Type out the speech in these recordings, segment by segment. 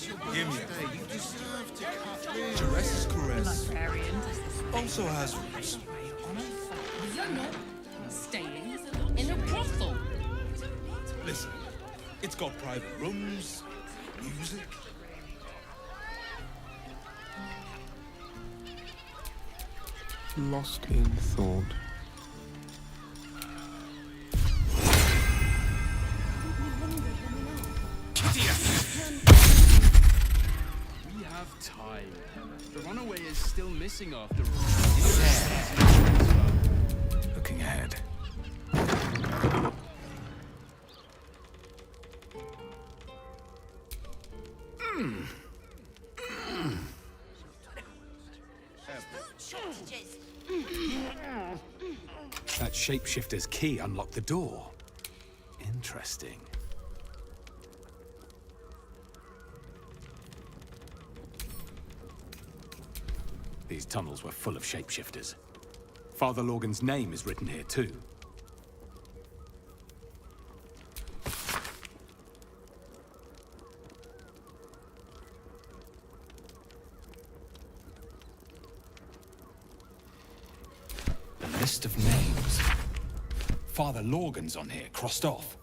Hear me out. Jerez's caress also has roots. You're not staying in a brothel. Listen, it's got private rooms, music. Lost in thought. We have time. The runaway is still missing after all. Looking ahead. That shapeshifter's key unlocked the door. Interesting. These tunnels were full of shapeshifters. Father Lorgan's name is written here too. A list of names. Father Lorgan's on here, crossed off.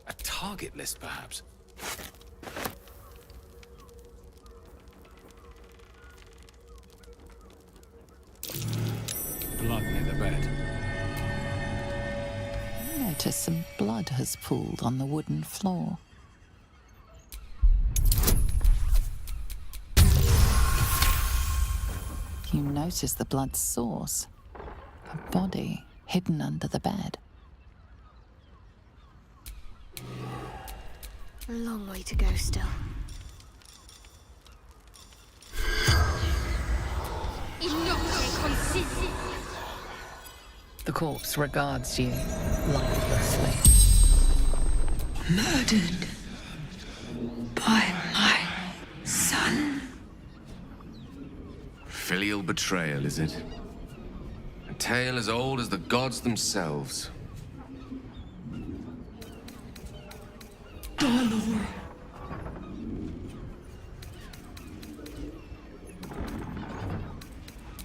A target list, perhaps. Blood near the bed. Notice some blood has pooled on the wooden floor. You notice the blood's source. A body hidden under the bed. A long way to go still. The corpse regards you lifelessly. Murdered by my son. Filial betrayal, is it? A tale as old as the gods themselves. Baldur.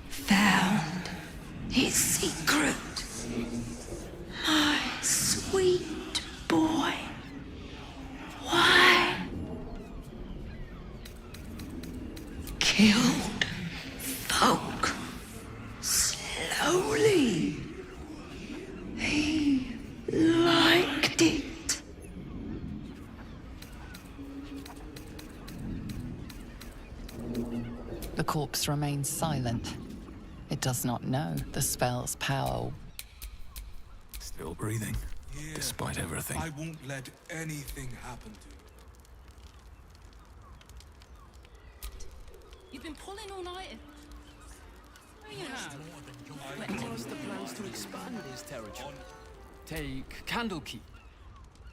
Found his secret. My sweet boy. Why? Killed folk. Slowly. He liked it. The corpse remains silent. It does not know the spell's power. Still breathing, despite everything. I won't let anything happen to you. You've been pulling all night. Oh, you have. What's the plans to expand his territory? Take Candlekeep.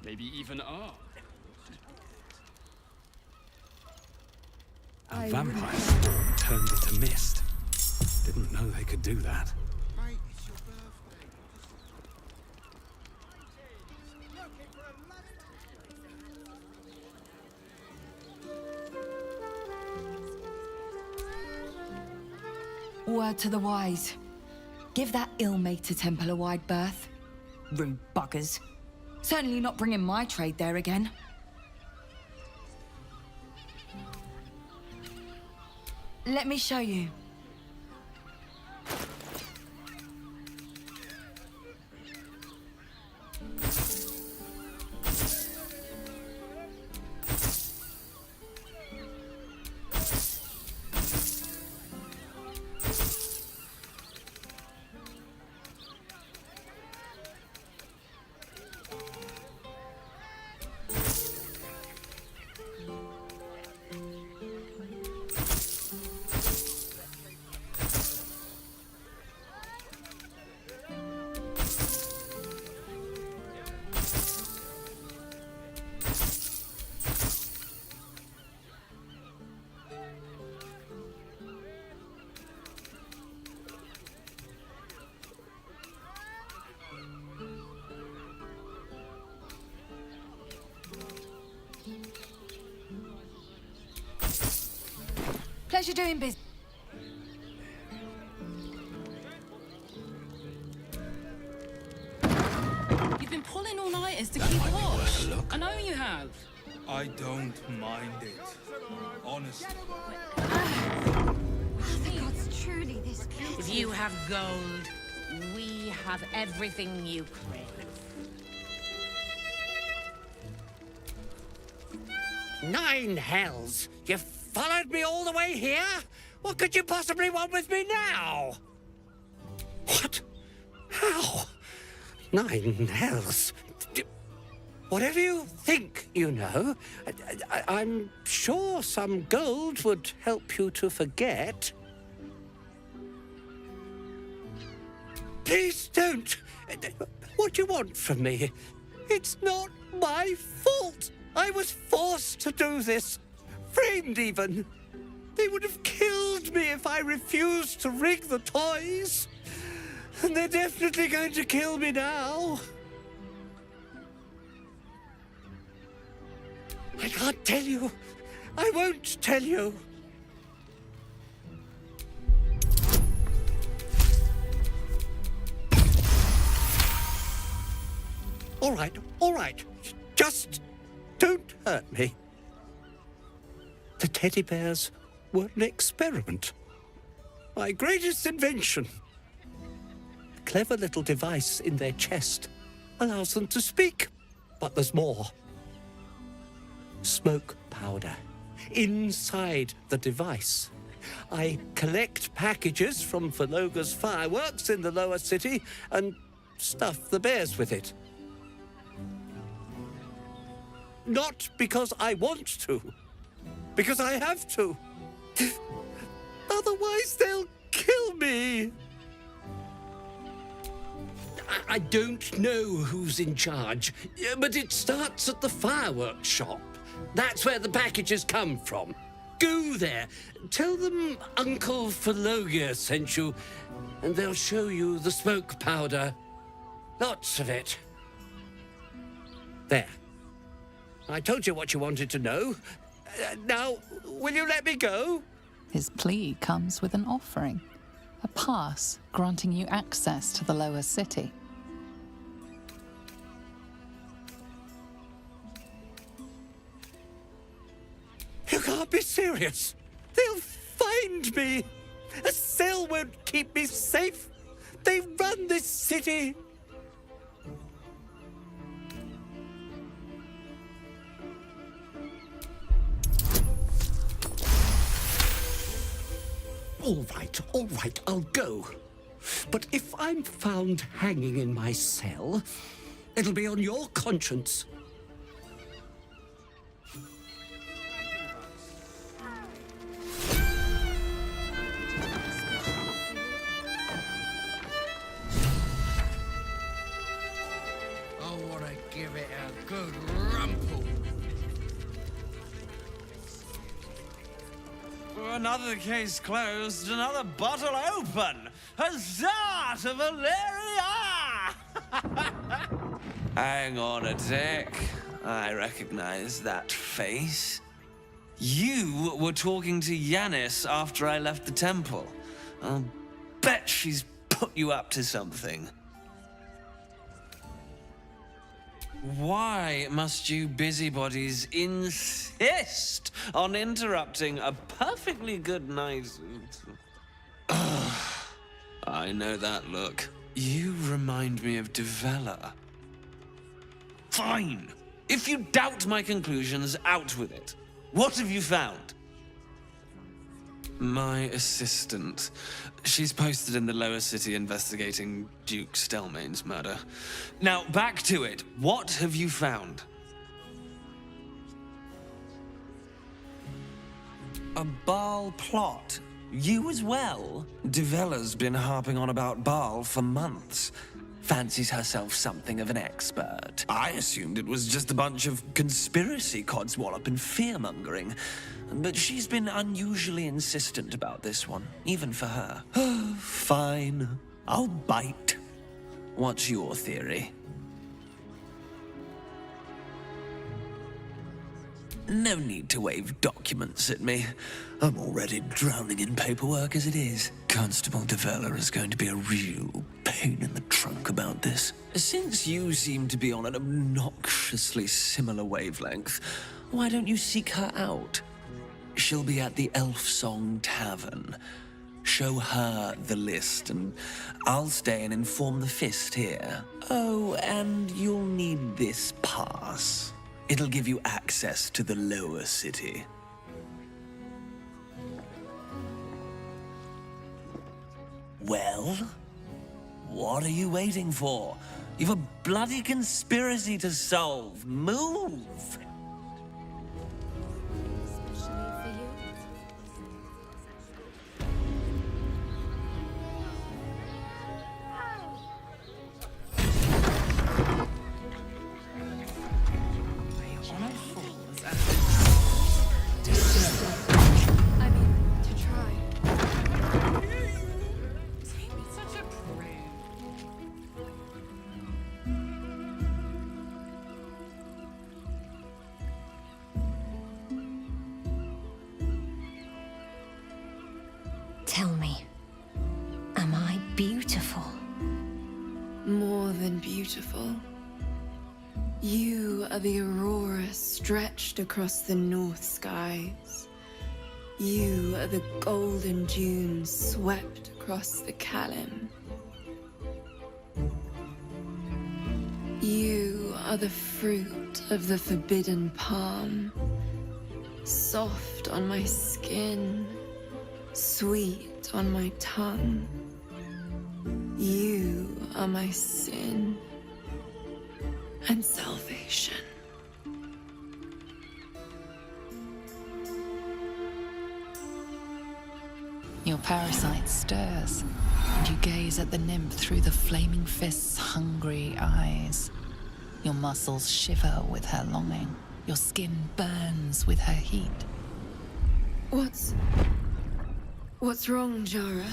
Maybe even R. A vampire storm turned it to mist. Didn't know they could do that. Mate, it's your birthday. Word to the wise. Give that ill-mated temple a wide berth. Rude buggers. Certainly not bringing my trade there again. Let me show you. pleasure doing business. You've been pulling all-nighters to keep watch. I know you have. I don't mind it. Honestly. Gods, truly this place. If you have gold, we have everything you crave. Nine hells! You followed me all the way here? What could you possibly want with me now? What? How? Nine hells? Whatever you think you know, I'm sure some gold would help you to forget. Please don't! What do you want from me? It's not my fault! I was forced to do this. Framed even. They would have killed me if I refused to rig the toys. And they're definitely going to kill me now. I can't tell you. I won't tell you. All right. Just don't hurt me. The teddy bears were an experiment. My greatest invention. A clever little device in their chest allows them to speak. But there's more. Smoke powder inside the device. I collect packages from Verloga's fireworks in the lower city and stuff the bears with it. Not because I want to, because I have to. Otherwise, they'll kill me. I don't know who's in charge, but it starts at the fireworks shop. That's where the packages come from. Go there. Tell them Uncle Verloga sent you, and they'll show you the smoke powder. Lots of it. There. I told you what you wanted to know. Now, will you let me go? His plea comes with an offering, a pass granting you access to the lower city. You can't be serious. They'll find me. A cell won't keep me safe. They run this city. All right, I'll go. But if I'm found hanging in my cell, it'll be on your conscience. I want to give it a good rumple. Another case closed, another bottle open. Huzzah to Valeria! Hang on a tick. I recognize that face. You were talking to Yanis after I left the temple. I'll bet she's put you up to something. Why must you busybodies insist on interrupting a perfectly good night? I know that look. You remind me of Devella. Fine. If you doubt my conclusions, out with it. What have you found? My assistant. She's posted in the lower city investigating Duke Stelmane's murder. Now, back to it. What have you found? A Baal plot? You as well? Devella's been harping on about Baal for months. Fancies herself something of an expert. I assumed it was just a bunch of conspiracy codswallop and fear-mongering. But she's been unusually insistent about this one, even for her. Fine, I'll bite. What's your theory? No need to wave documents at me. I'm already drowning in paperwork as it is. Constable Develler is going to be a real pain in the trunk about this. Since you seem to be on an obnoxiously similar wavelength, why don't you seek her out? She'll be at the Elf Song Tavern. Show her the list, and I'll stay and inform the Fist here. Oh, and you'll need this pass. It'll give you access to the lower city. Well? What are you waiting for? You've a bloody conspiracy to solve. Move! Tell me, am I beautiful? More than beautiful. You are the aurora stretched across the north skies. You are the golden dunes swept across the Kalim. You are the fruit of the forbidden palm, soft on my skin, sweet on my tongue. You are my sin and salvation. Your parasite stirs, and you gaze at the nymph through the flaming fist's hungry eyes. Your muscles shiver with her longing. Your skin burns with her heat. What's wrong, Jara?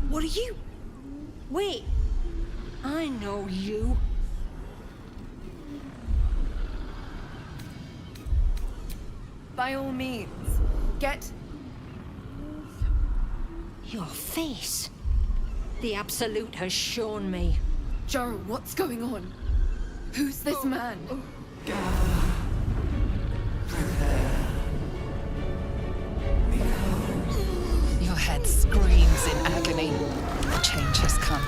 What are you? Wait, I know you. By all means, get... Your face. The Absolute has shown me. Jara, what's going on? Who's this man? Your head screams in agony. The change has come.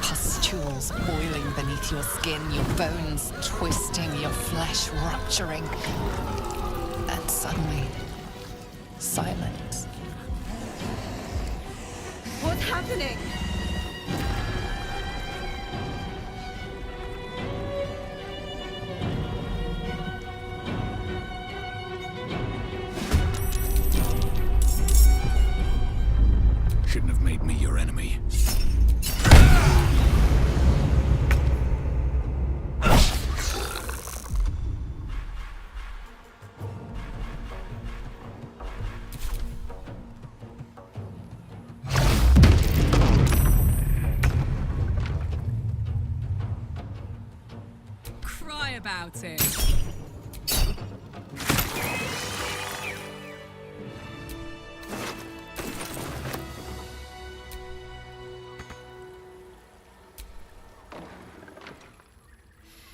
Pustules boiling beneath your skin, your bones twisting, your flesh rupturing. And suddenly, silence. What's happening? Shouldn't have made me your enemy. Cry about it.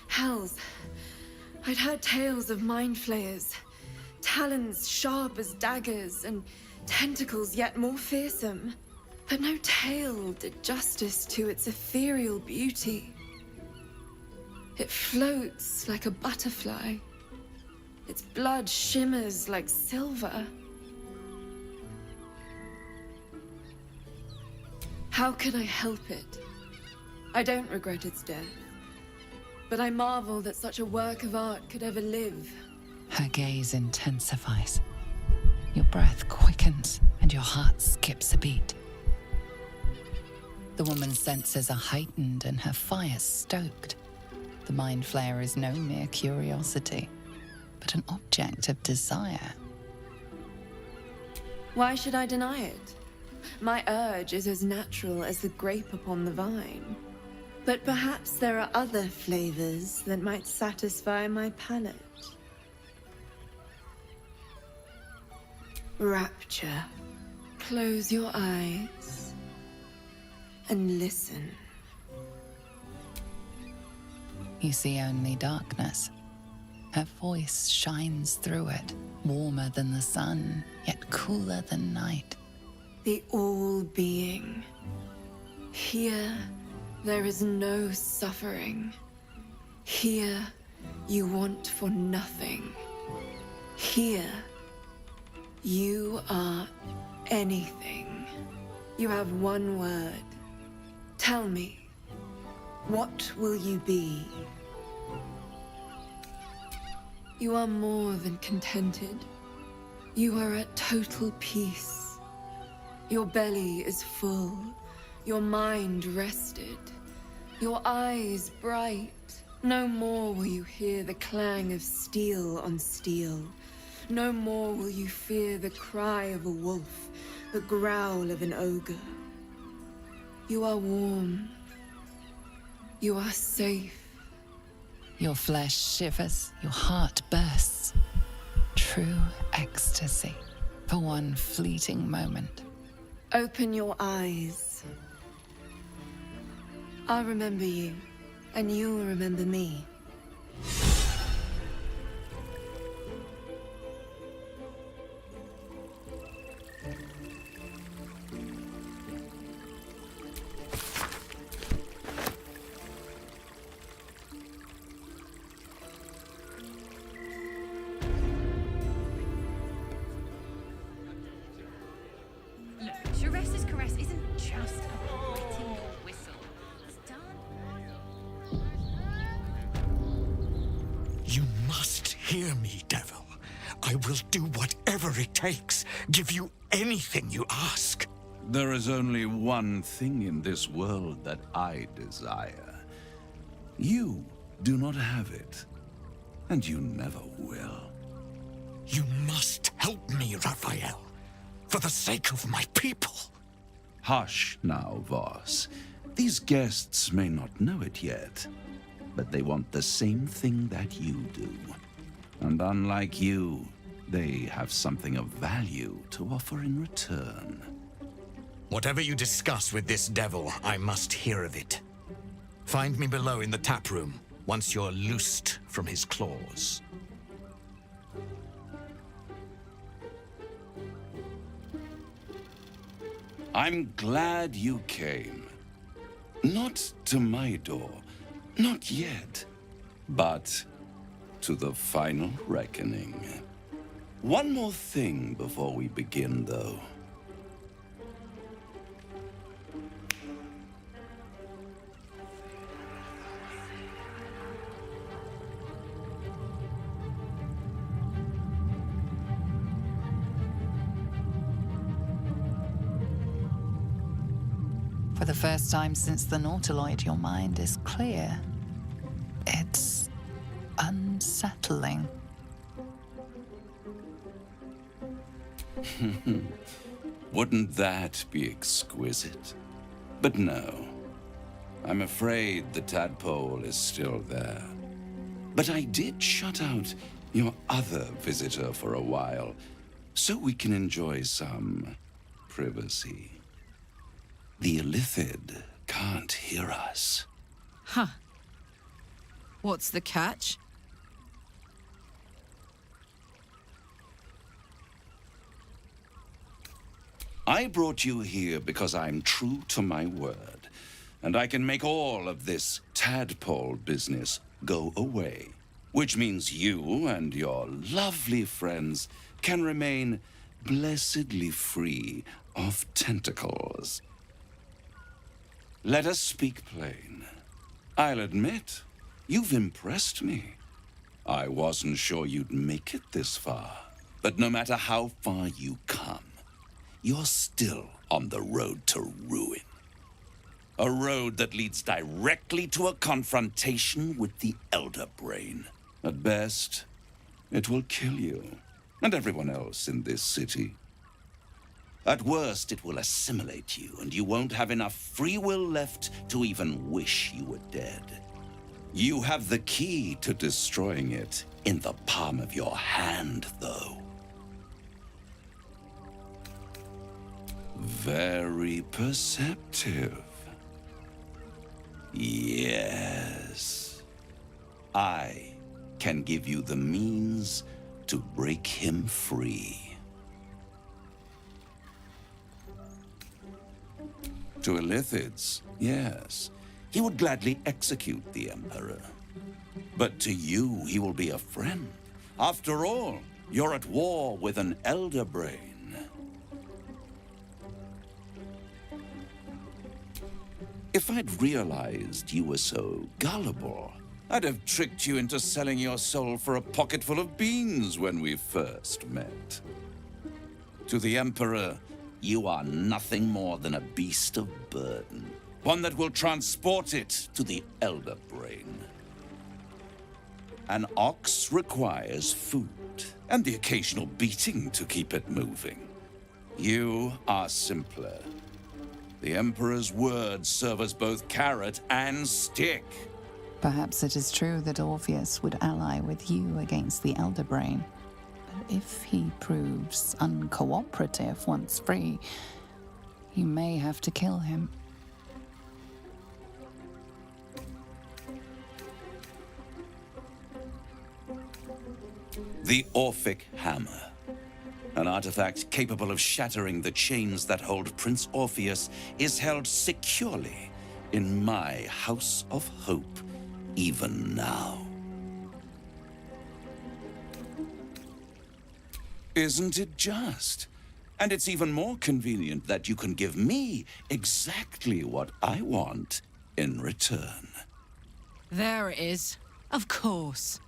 Hells. I'd heard tales of mind flayers. Talons sharp as daggers, and tentacles yet more fearsome. But no tale did justice to its ethereal beauty. It floats like a butterfly. Its blood shimmers like silver. How could I help it? I don't regret its death. But I marvel that such a work of art could ever live. Her gaze intensifies. Your breath quickens, and your heart skips a beat. The woman's senses are heightened and her fire stoked. The mind flayer is no mere curiosity, but an object of desire. Why should I deny it? My urge is as natural as the grape upon the vine. But perhaps there are other flavors that might satisfy my palate. rapture. Close your eyes and listen. You see only darkness. Her voice shines through it, warmer than the sun, yet cooler than night. The all-being. Here, there is no suffering. Here, you want for nothing. Here, you are anything. You have one word. Tell me, what will you be? You are more than contented. You are at total peace. Your belly is full. Your mind rested. Your eyes bright. No more will you hear the clang of steel on steel. No more will you fear the cry of a wolf, the growl of an ogre. You are warm. You are safe. Your flesh shivers, your heart bursts. True ecstasy for one fleeting moment. Open your eyes. I'll remember you, and you'll remember me. Sharessa's caress isn't just a tingle whistle. It's done. You must hear me, devil. I will do whatever it takes. Give you anything you ask. There is only one thing in this world that I desire. You do not have it, and you never will. You must help me, Raphael. For the sake of my people. Hush now, Voss. These guests may not know it yet, but they want the same thing that you do. And unlike you, they have something of value to offer in return. Whatever you discuss with this devil, I must hear of it. Find me below in the tap room, once you're loosed from his claws. I'm glad you came. Not to my door, not yet, but to the final reckoning. One more thing before we begin, though. For the first time since the Nautiloid, your mind is clear. It's unsettling. Wouldn't that be exquisite? But no. I'm afraid the tadpole is still there. But I did shut out your other visitor for a while, so we can enjoy some privacy. The Illithid can't hear us. Huh. What's the catch? I brought you here because I'm true to my word, and I can make all of this tadpole business go away, which means you and your lovely friends can remain blessedly free of tentacles. Let us speak plain. I'll admit, you've impressed me. I wasn't sure you'd make it this far, but no matter how far you come, you're still on the road to ruin. A road that leads directly to a confrontation with the Elder Brain. At best, it will kill you, and everyone else in this city. At worst, it will assimilate you, and you won't have enough free will left to even wish you were dead. You have the key to destroying it in the palm of your hand, though. Very perceptive. Yes. I can give you the means to break him free. To Illithids, yes. He would gladly execute the Emperor. But to you, he will be a friend. After all, you're at war with an Elder Brain. If I'd realized you were so gullible, I'd have tricked you into selling your soul for a pocketful of beans when we first met. To the Emperor, you are nothing more than a beast of burden, one that will transport it to the Elder Brain. An ox requires food, and the occasional beating to keep it moving. You are simpler. The Emperor's words serve as both carrot and stick. Perhaps it is true that Orpheus would ally with you against the Elder Brain. But if he proves uncooperative once free, you may have to kill him. The Orphic Hammer. An artifact capable of shattering the chains that hold Prince Orpheus is held securely in my House of Hope, even now. Isn't it just? And it's even more convenient that you can give me exactly what I want in return. There it is. Of course.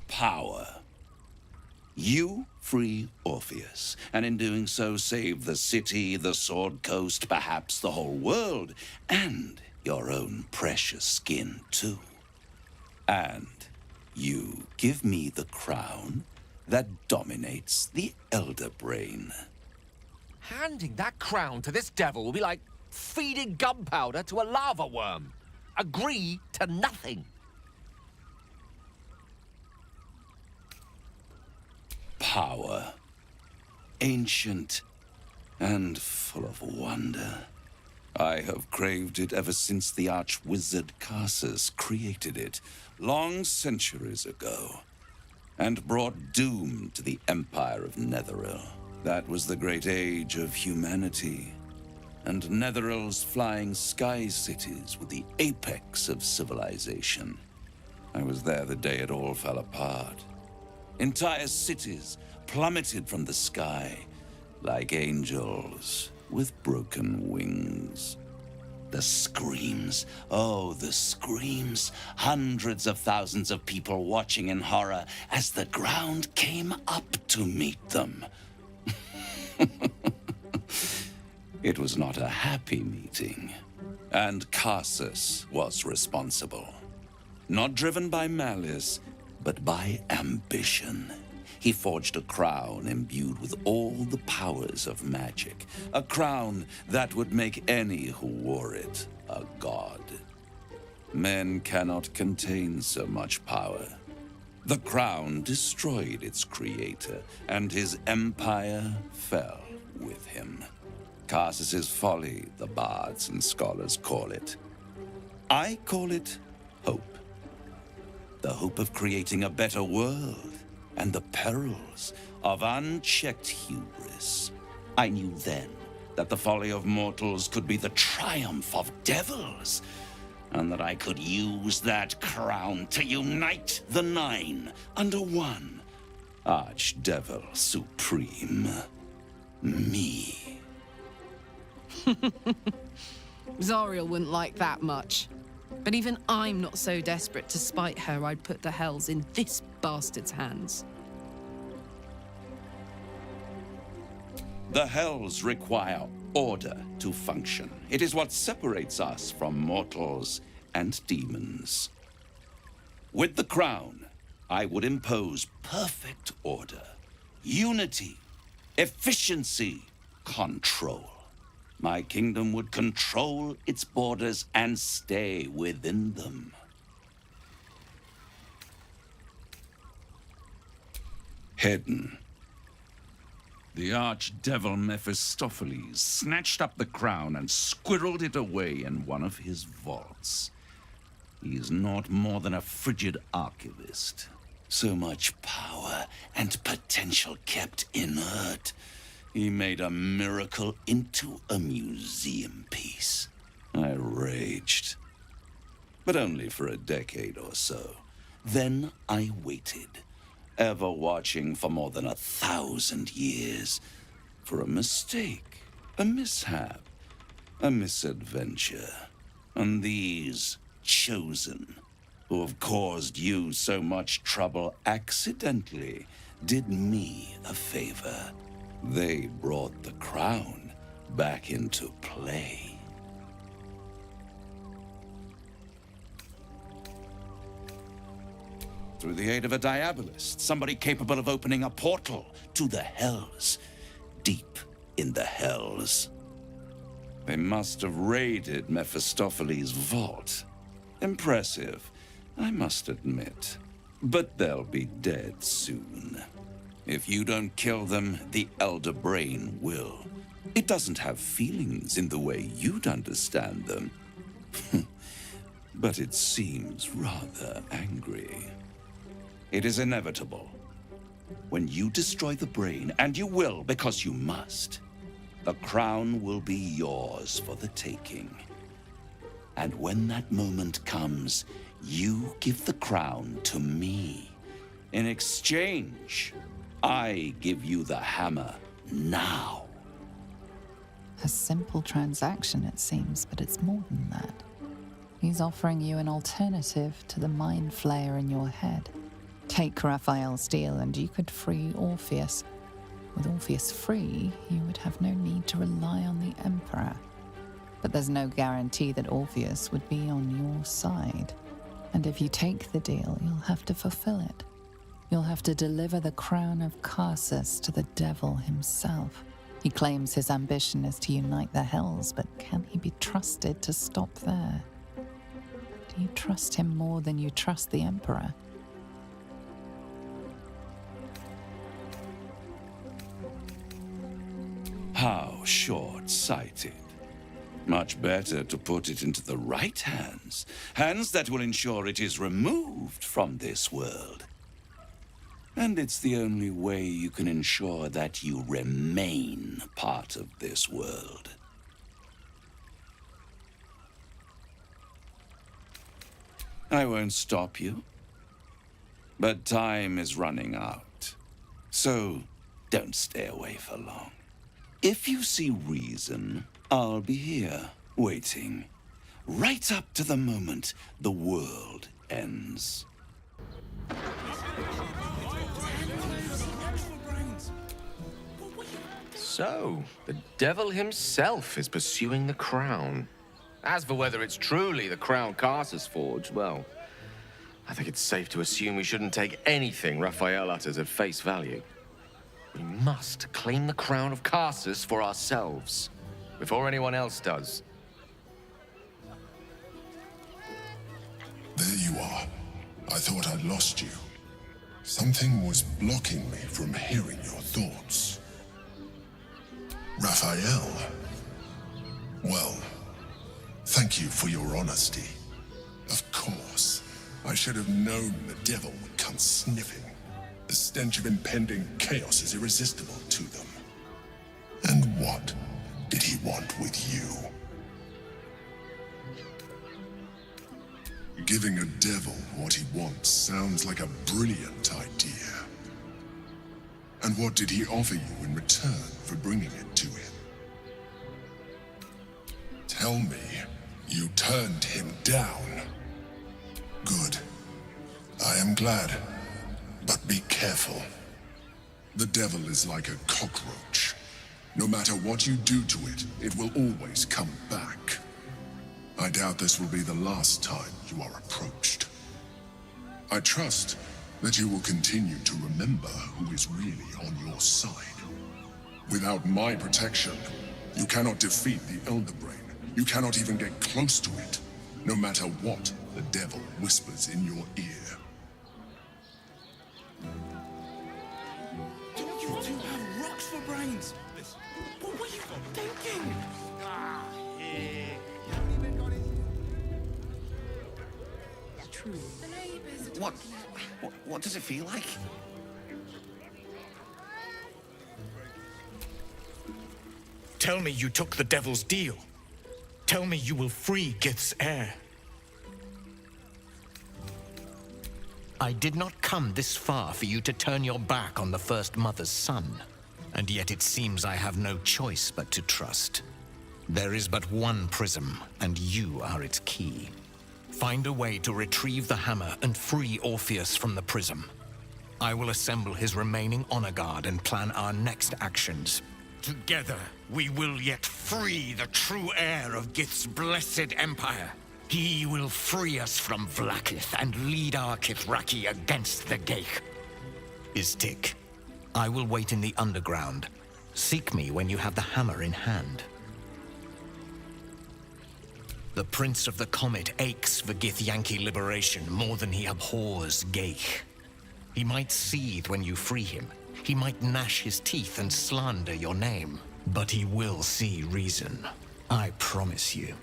Power. You free Orpheus, and in doing so save the city, the Sword Coast, perhaps the whole world, and your own precious skin too. And you give me the crown that dominates the Elder Brain. Handing that crown to this devil will be like feeding gunpowder to a lava worm. Agree to nothing. Power. Ancient and full of wonder. I have craved it ever since the arch-wizard Carsus created it, long centuries ago, and brought doom to the Empire of Netheril. That was the great age of humanity, and Netheril's flying sky cities were the apex of civilization. I was there the day it all fell apart. Entire cities plummeted from the sky like angels with broken wings. The screams, oh, the screams. Hundreds of thousands of people watching in horror as the ground came up to meet them. It was not a happy meeting, and Carsus was responsible. Not driven by malice, but by ambition. He forged a crown imbued with all the powers of magic. A crown that would make any who wore it a god. Men cannot contain so much power. The crown destroyed its creator, and his empire fell with him. Carsus's folly, the bards and scholars call it. I call it hope. The hope of creating a better world, and the perils of unchecked hubris. I knew then that the folly of mortals could be the triumph of devils, and that I could use that crown to unite the Nine under one Archdevil Supreme. Me. Zariel wouldn't like that much. But even I'm not so desperate to spite her I'd put the hells in this bastard's hands. The hells require order to function. It is what separates us from mortals and demons. With the crown, I would impose perfect order, unity, efficiency, control. My kingdom would control its borders and stay within them. hidden. The archdevil Mephistopheles snatched up the crown and squirreled it away in one of his vaults. He is not more than a frigid archivist. So much power and potential kept inert. He made a miracle into a museum piece. I raged. But only for a decade or so. Then I waited, ever watching for more than 1,000 years, for a mistake, a mishap, a misadventure. And these chosen, who have caused you so much trouble accidentally, did me a favor. They brought the crown back into play. Through the aid of a diabolist, somebody capable of opening a portal to the Hells, deep in the Hells. They must have raided Mephistopheles' vault. Impressive, I must admit. But they'll be dead soon. If you don't kill them, the Elder Brain will. It doesn't have feelings in the way you'd understand them. But it seems rather angry. It is inevitable. When you destroy the brain, and you will because you must, the crown will be yours for the taking. And when that moment comes, you give the crown to me. In exchange, I give you the hammer now. A simple transaction, it seems, but it's more than that. He's offering you an alternative to the mind flayer in your head. Take Raphael's deal and you could free Orpheus. With Orpheus free, you would have no need to rely on the Emperor. But there's no guarantee that Orpheus would be on your side. And if you take the deal, you'll have to fulfill it. You'll have to deliver the crown of Karsus to the devil himself. He claims his ambition is to unite the Hells, but can he be trusted to stop there? Do you trust him more than you trust the Emperor? How short-sighted. Much better to put it into the right hands. Hands that will ensure it is removed from this world. And it's the only way you can ensure that you remain part of this world. I won't stop you. But time is running out. So don't stay away for long. If you see reason, I'll be here, waiting, right up to the moment the world ends. So, the devil himself is pursuing the crown. As for whether it's truly the crown Karsus forged, well, I think it's safe to assume we shouldn't take anything Raphael utters at face value. We must claim the crown of Karsus for ourselves, before anyone else does. There you are. I thought I'd lost you. Something was blocking me from hearing your thoughts. Raphael. Well, thank you for your honesty. Of course, I should have known the devil would come sniffing. The stench of impending chaos is irresistible to them. And what did he want with you? Giving a devil what he wants sounds like a brilliant idea. And what did he offer you in return for bringing it to him? Tell me, you turned him down. Good. I am glad. But be careful. The devil is like a cockroach. No matter what you do to it, it will always come back. I doubt this will be the last time you are approached. I trust that you will continue to remember who is really on your side. Without my protection, you cannot defeat the Elder Brain. You cannot even get close to it, no matter what the devil whispers in your ear. brains. What were you thinking? True. What does it feel like? Tell me you took the devil's deal. Tell me you will free Gith's heir. I did not come this far for you to turn your back on the First Mother's son. And yet it seems I have no choice but to trust. There is but one prism, and you are its key. Find a way to retrieve the hammer and free Orpheus from the prism. I will assemble his remaining honor guard and plan our next actions. Together, we will yet free the true heir of Gith's blessed empire. He will free us from Vlaakith and lead our Kithraki against the Geich. Istik, I will wait in the underground. Seek me when you have the hammer in hand. The Prince of the Comet aches for Githyanki liberation more than he abhors Geich. He might seethe when you free him. He might gnash his teeth and slander your name. But he will see reason. I promise you.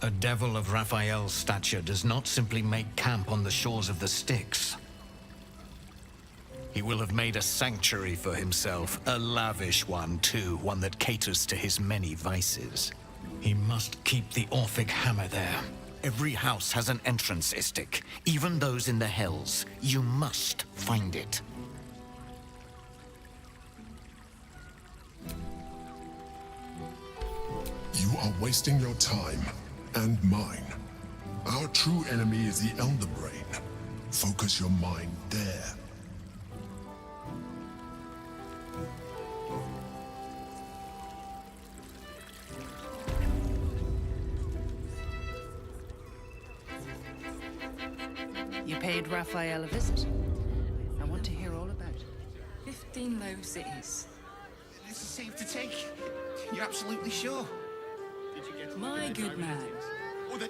A devil of Raphael's stature does not simply make camp on the shores of the Styx. He will have made a sanctuary for himself, a lavish one too, one that caters to his many vices. He must keep the Orphic hammer there. Every house has an entrance, Istik, even those in the Hells. You must find it. You are wasting your time, and mine. Our true enemy is the Elder Brain. Focus your mind there. You paid Raphael a visit. I want to hear all about it. 15 low cities. This is safe to take. You're absolutely sure? My good man.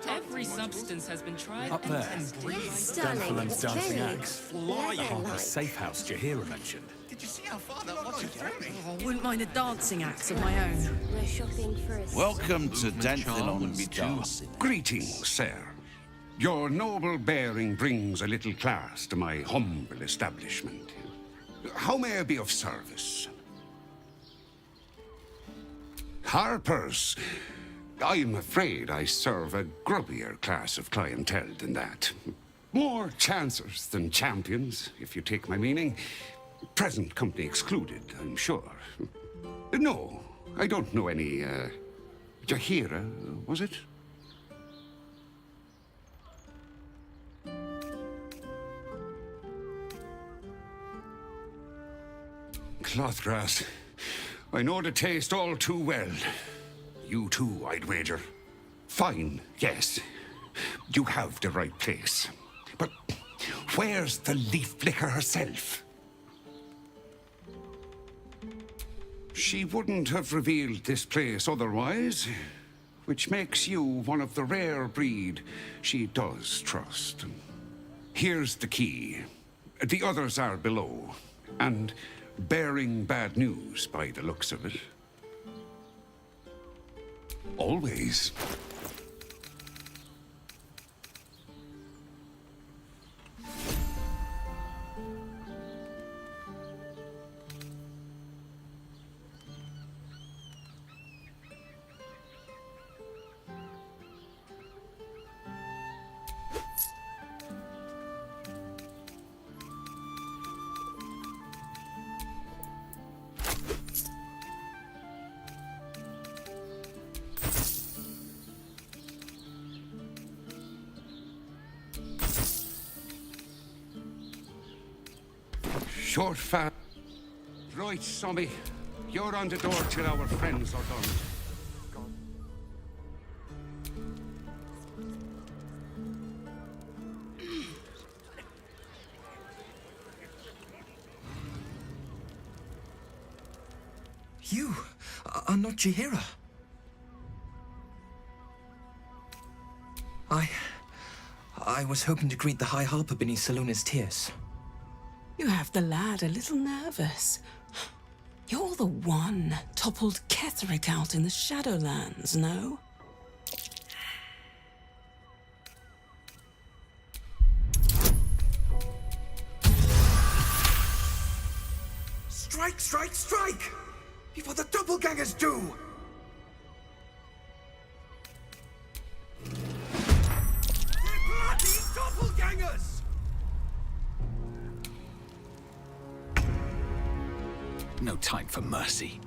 Every substance has been tried Up and there. tested. Stunning. Dancing axe. Harper's safe house Jahira mentioned. Did you see how far that watches through me? I wouldn't mind a dancing axe of my own. We're shopping for a Welcome to Danthelon's Darcy. Greetings, sir. Your noble bearing brings a little class to my humble establishment. How may I be of service? Harper's. I'm afraid I serve a grubbier class of clientele than that. More chancers than champions, if you take my meaning. Present company excluded, I'm sure. No, I don't know any, Jahira, was it? Clothgrass. I know the taste all too well. You too, I'd wager. Fine, yes. You have the right place. But where's the leaf flicker herself? She wouldn't have revealed this place otherwise, which makes you one of the rare breed she does trust. Here's the key. The others are below, and bearing bad news by the looks of it. Always. Short fat. Right, Sommy. You're on the door till our friends are done. You are not Jahira. I was hoping to greet the High Harper beneath Salona's tears. You have the lad a little nervous. You're the one toppled Ketheric out in the Shadowlands, no? Strike, strike, strike! Before the doppelgangers do! They're bloody doppelgangers! No time for mercy.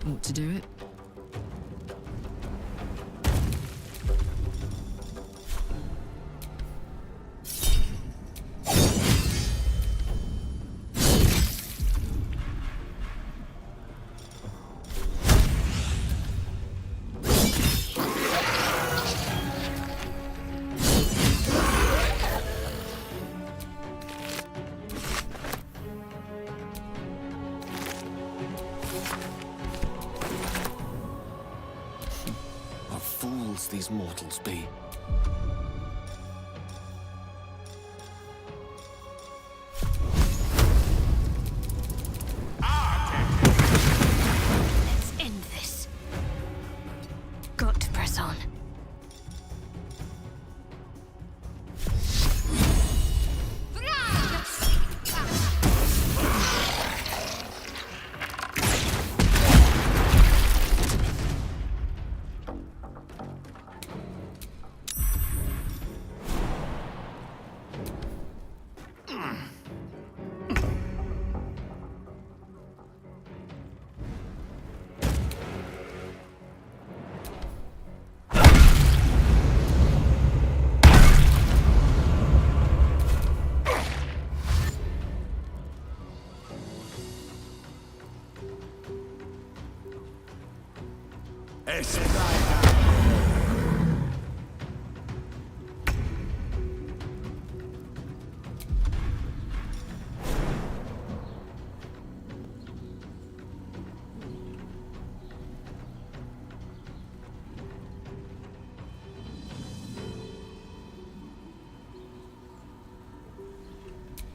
Ought to do it. These mortals be. Let's end this. Got to press on.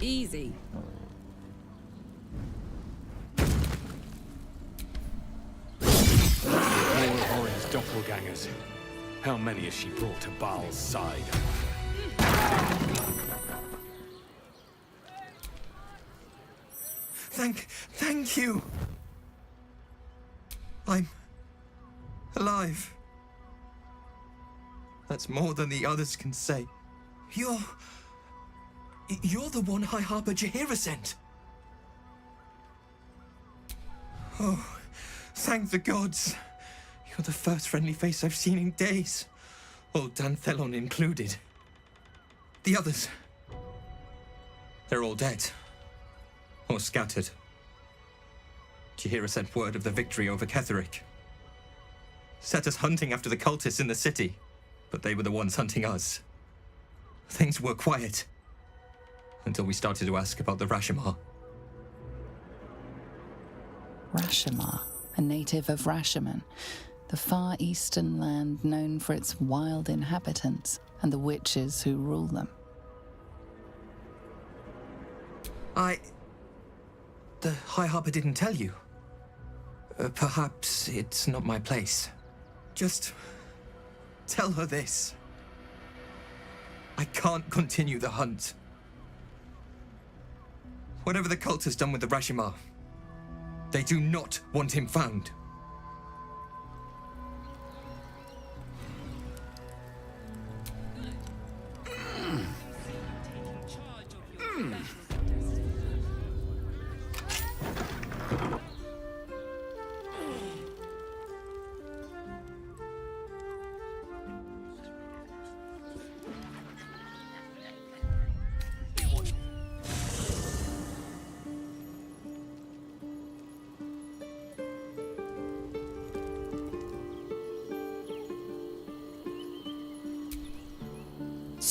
Easy. More of Orin's doppelgangers. How many has she brought to Baal's side? Thank you! I'm alive. That's more than the others can say. You're the one High Harper Jaheira sent. Oh, thank the gods. You're the first friendly face I've seen in days. Old Danthelon included. The others, they're all dead. Or scattered. Jaheira sent word of the victory over Ketheric. Set us hunting after the cultists in the city, but they were the ones hunting us. Things were quiet. Until we started to ask about the Rashomar. Rashomar, a native of Rashomon, the far eastern land known for its wild inhabitants and the witches who rule them. The High Harper didn't tell you. Perhaps it's not my place. Just tell her this. I can't continue the hunt. Whatever the cult has done with the Rashomar, they do not want him found.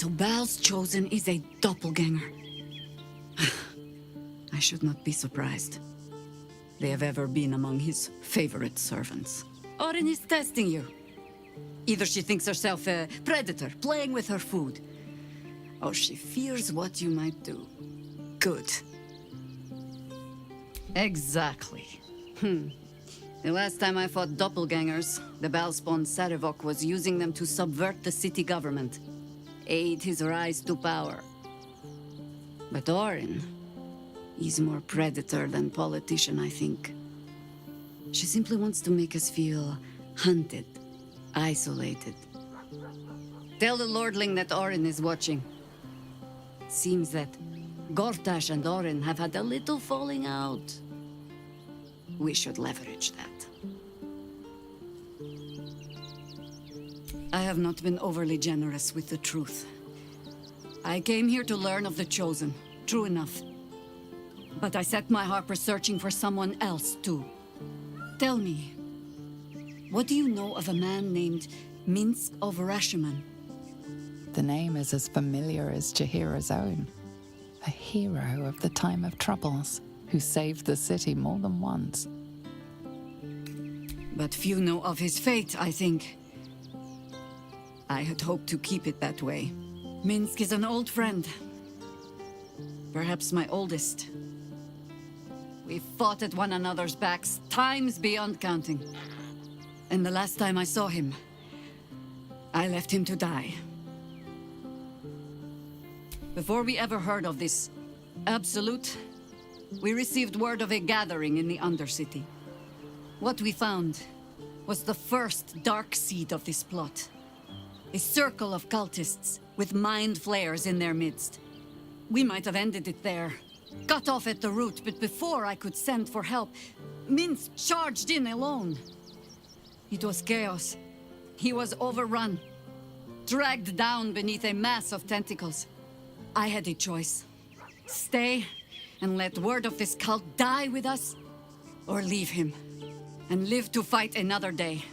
So Baal's chosen is a doppelganger. I should not be surprised. They have ever been among his favorite servants. Orin is testing you. Either she thinks herself a predator, playing with her food, or she fears what you might do. Good. Exactly. The last time I fought doppelgangers, the Baalspawn Sarevok was using them to subvert the city government, aid his rise to power. But Orin, he's more predator than politician, I think. She simply wants to make us feel hunted, isolated. Tell the Lordling that Orin is watching. Seems that Gortash and Orin have had a little falling out. We should leverage that. I have not been overly generous with the truth. I came here to learn of the Chosen, true enough. But I set my Harper searching for someone else, too. Tell me, what do you know of a man named Minsk of Rashiman? The name is as familiar as Jahira's own. A hero of the time of troubles, who saved the city more than once. But few know of his fate, I think. I had hoped to keep it that way. Minsk is an old friend. Perhaps my oldest. We fought at one another's backs, times beyond counting. And the last time I saw him, I left him to die. Before we ever heard of this Absolute, we received word of a gathering in the Undercity. What we found was the first dark seed of this plot. A circle of cultists with mind flayers in their midst. We might have ended it there, cut off at the root, but before I could send for help, Minsk charged in alone. It was chaos. He was overrun, dragged down beneath a mass of tentacles. I had a choice. Stay and let word of this cult die with us, or leave him and live to fight another day.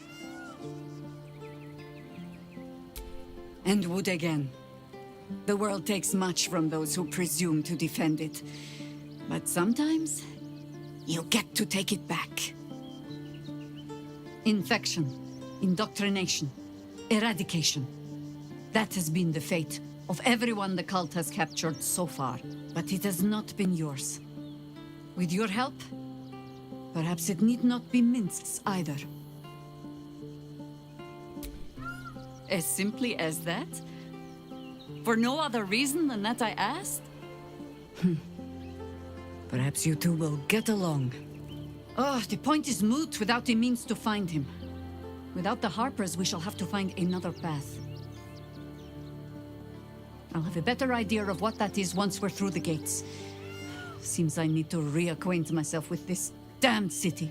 And would again. The world takes much from those who presume to defend it. But sometimes, you get to take it back. Infection, indoctrination, eradication. That has been the fate of everyone the cult has captured so far. But it has not been yours. With your help, perhaps it need not be Minsk's either. As simply as that? For no other reason than that I asked? Perhaps you two will get along. Oh, the point is moot without the means to find him. Without the Harpers, we shall have to find another path. I'll have a better idea of what that is once we're through the gates. Seems I need to reacquaint myself with this damned city.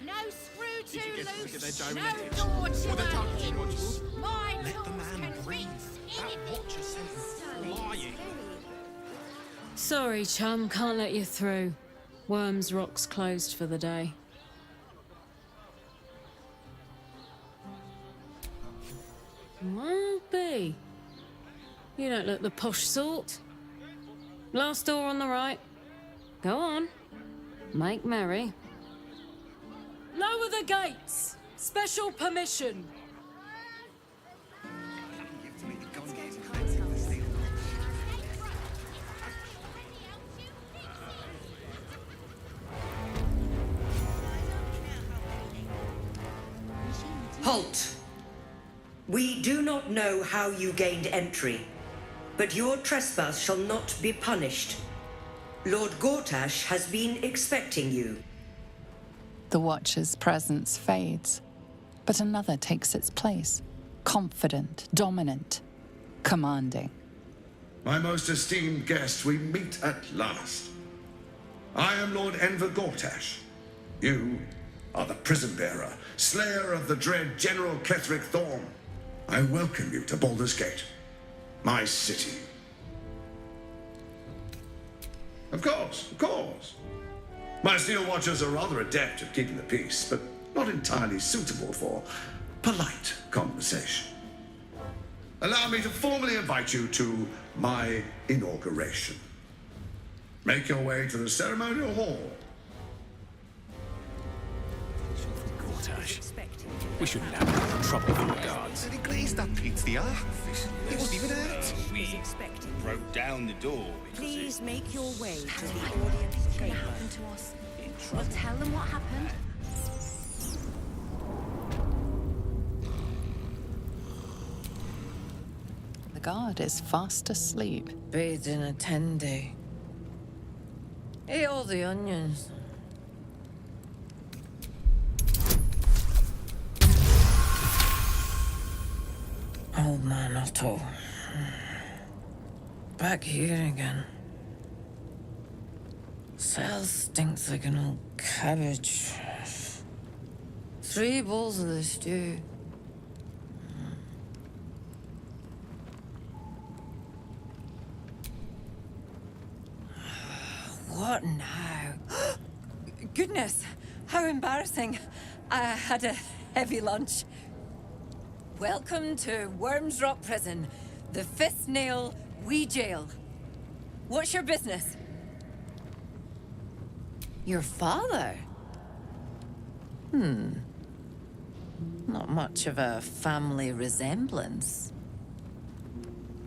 No screw too loose, no door too unhinged. My tools can reach anything. Sorry, chum, can't let you through. Worms Rock's closed for the day. Well, be. You don't look the posh sort. Last door on the right. Go on. Make merry. Lower the gates! Special permission! Halt! We do not know how you gained entry, but your trespass shall not be punished. Lord Gortash has been expecting you. The Watcher's presence fades, but another takes its place. Confident, dominant, commanding. My most esteemed guest, we meet at last. I am Lord Enver Gortash. You are the prison bearer, slayer of the dread General Ketheric Thorm. I welcome you to Baldur's Gate, my city. Of course, of course. My Steel Watchers are rather adept at keeping the peace, but not entirely suitable for polite conversation. Allow me to formally invite you to my inauguration. Make your way to the ceremonial hall. We shouldn't have any trouble with the guards. Did he glaze that pizza? He wasn't even hurt. We broke down the door because Please make your way to the audience chamber. What happened to us? We'll tell them what happened. The guard is fast asleep. Bathed in a 10-day. Ate all the onions. Old man Otto. Back here again. Cell stinks like an old cabbage. 3 bowls of the stew. What now? Goodness, how embarrassing. I had a heavy lunch. Welcome to Worms Rock Prison, the 5th nail, wee jail. What's your business? Your father? Not much of a family resemblance.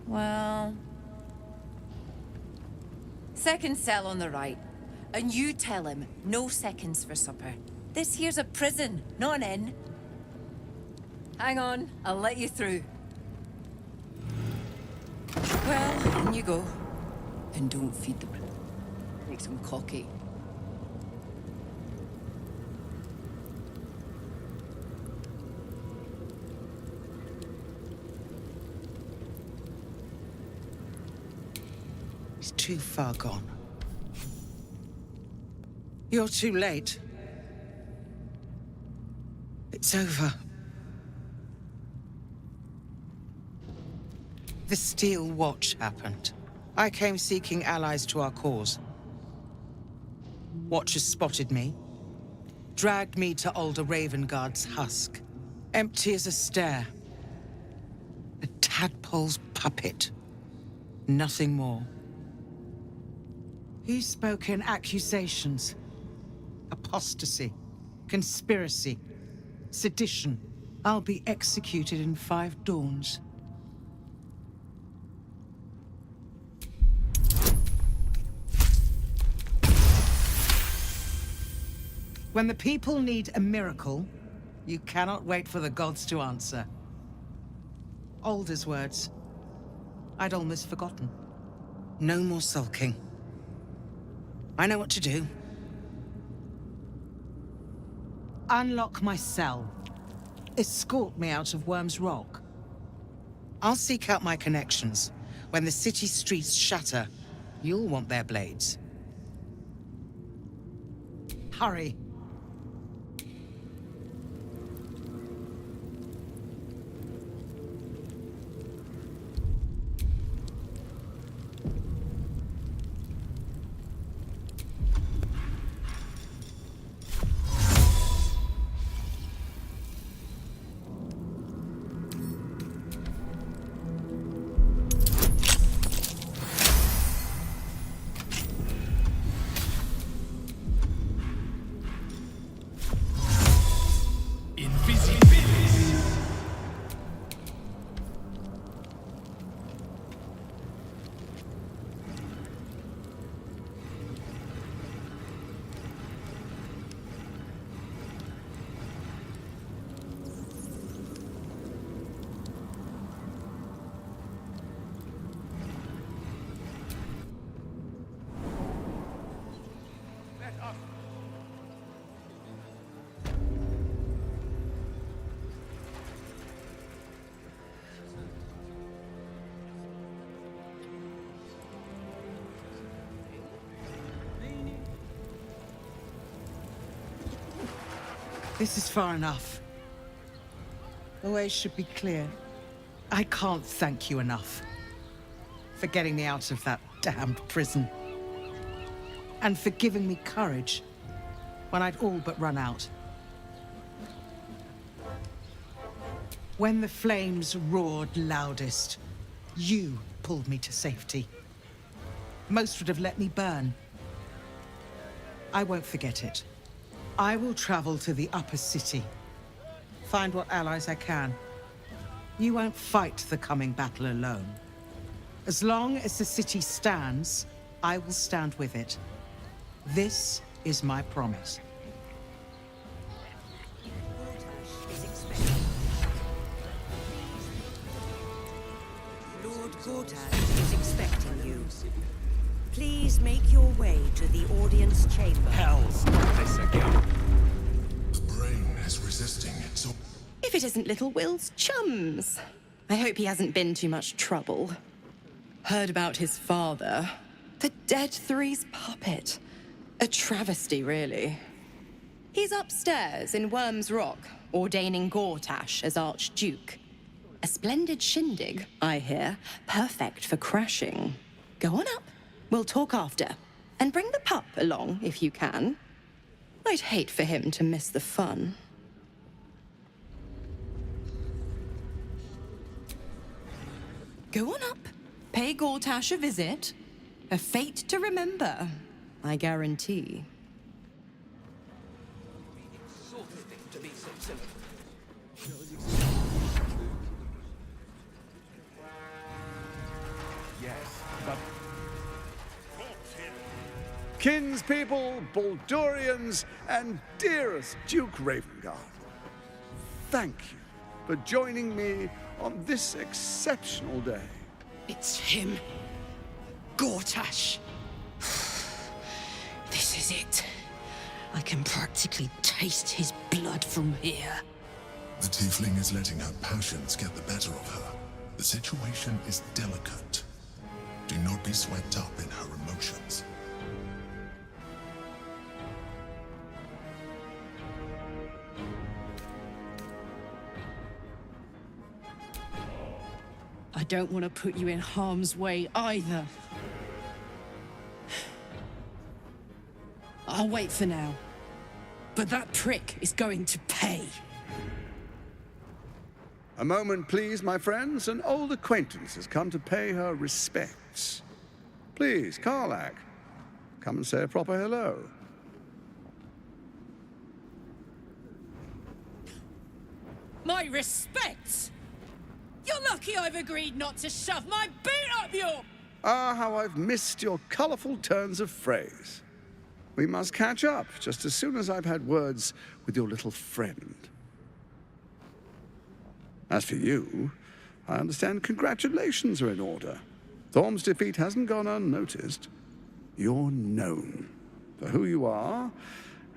Well... Second cell on the right. And you tell him, no seconds for supper. This here's a prison, not an inn. Hang on, I'll let you through. Well, in you go. And don't feed them. Makes them cocky. He's too far gone. You're too late. It's over. The Steel Watch happened. I came seeking allies to our cause. Watchers spotted me, dragged me to older Ravengard's husk, empty as a stare. A tadpole's puppet. Nothing more. He spoke in accusations. Apostasy, conspiracy, sedition. I'll be executed in 5 dawns. When the people need a miracle, you cannot wait for the gods to answer. Alder's words. I'd almost forgotten. No more sulking. I know what to do. Unlock my cell. Escort me out of Worm's Rock. I'll seek out my connections. When the city streets shatter, you'll want their blades. Hurry. This is far enough. The way should be clear. I can't thank you enough for getting me out of that damned prison. And for giving me courage when I'd all but run out. When the flames roared loudest, you pulled me to safety. Most would have let me burn. I won't forget it. I will travel to the upper city. Find what allies I can. You won't fight the coming battle alone. As long as the city stands, I will stand with it. This is my promise. Lord Gortash is expecting you. Please make your way to the audience chamber. Hell's not this again. The brain is resisting, so... If it isn't Little Will's chums. I hope he hasn't been too much trouble. Heard about his father. The Dead Three's puppet. A travesty, really. He's upstairs in Worm's Rock, ordaining Gortash as Archduke. A splendid shindig, I hear. Perfect for crashing. Go on up. We'll talk after. And bring the pup along, if you can. I'd hate for him to miss the fun. Go on up. Pay Gortash a visit. A fate to remember, I guarantee. Kinspeople, Baldurians, and dearest Duke Ravengard, thank you for joining me on this exceptional day. It's him. Gortash. This is it. I can practically taste his blood from here. The tiefling is letting her passions get the better of her. The situation is delicate. Do not be swept up in her emotions. I don't want to put you in harm's way either. I'll wait for now. But that prick is going to pay. A moment, please, my friends. An old acquaintance has come to pay her respects. Please, Karlach, come and say a proper hello. My respects? You're lucky I've agreed not to shove my boot up your... Ah, how I've missed your colourful turns of phrase. We must catch up just as soon as I've had words with your little friend. As for you, I understand congratulations are in order. Thorm's defeat hasn't gone unnoticed. You're known for who you are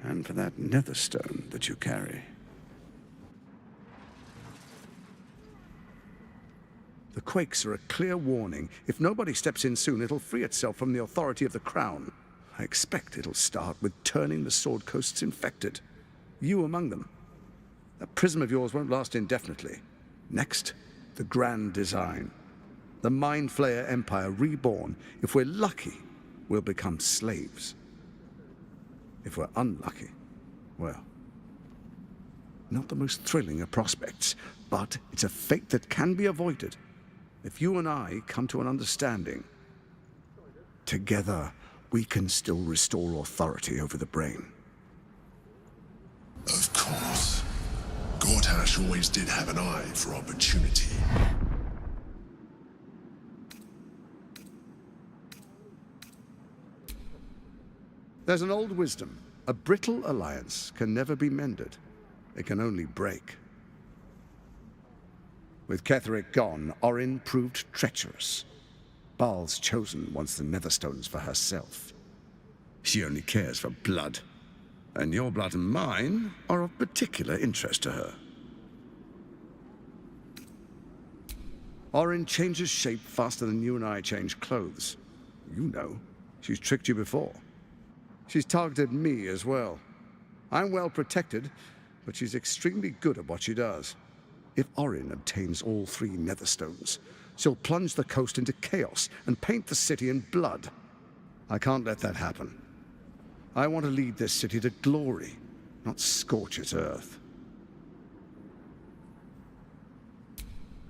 and for that netherstone that you carry. The quakes are a clear warning. If nobody steps in soon, it'll free itself from the authority of the crown. I expect it'll start with turning the Sword Coasts infected. You among them. That prism of yours won't last indefinitely. Next, the grand design. The Mind Flayer Empire reborn. If we're lucky, we'll become slaves. If we're unlucky, well, not the most thrilling of prospects, but it's a fate that can be avoided. If you and I come to an understanding, together we can still restore authority over the brain. Of course. Gortash always did have an eye for opportunity. There's an old wisdom. A brittle alliance can never be mended. It can only break. With Ketheric gone, Orin proved treacherous. Baal's chosen wants the Netherstones for herself. She only cares for blood. And your blood and mine are of particular interest to her. Orin changes shape faster than you and I change clothes. You know, she's tricked you before. She's targeted me as well. I'm well protected, but she's extremely good at what she does. If Orin obtains all 3 Netherstones, she'll plunge the coast into chaos and paint the city in blood. I can't let that happen. I want to lead this city to glory, not scorch its earth.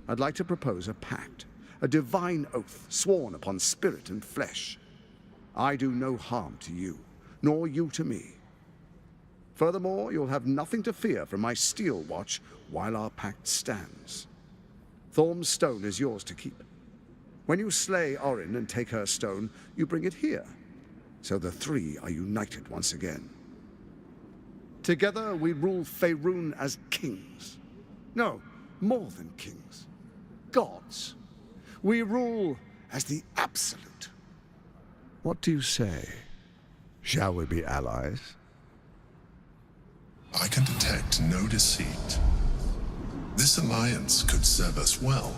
I'd like to propose a pact, a divine oath sworn upon spirit and flesh. I do no harm to you, nor you to me. Furthermore, you'll have nothing to fear from my steel watch while our pact stands. Thorm's stone is yours to keep. When you slay Orin and take her stone, you bring it here, so the three are united once again. Together we rule Faerûn as kings. No, more than kings. Gods. We rule as the Absolute. What do you say? Shall we be allies? I can detect no deceit. This alliance could serve us well.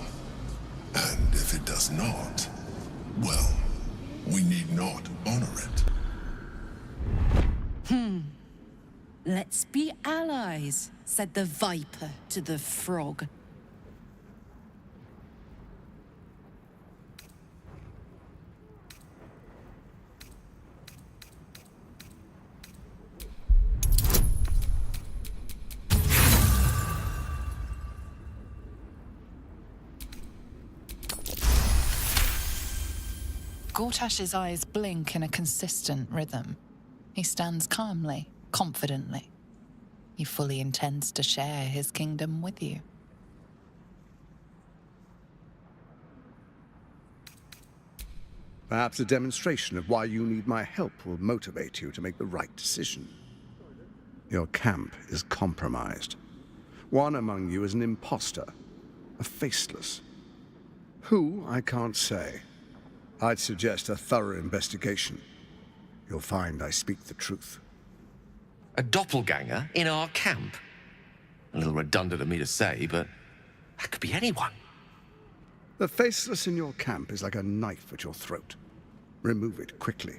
And if it does not, well, we need not honor it. Let's be allies, said the viper to the frog. Gortash's eyes blink in a consistent rhythm. He stands calmly, confidently. He fully intends to share his kingdom with you. Perhaps a demonstration of why you need my help will motivate you to make the right decision. Your camp is compromised. One among you is an imposter, a faceless. Who, I can't say. I'd suggest a thorough investigation. You'll find I speak the truth. A doppelganger in our camp? A little redundant of me to say, but that could be anyone. The faceless in your camp is like a knife at your throat. Remove it quickly,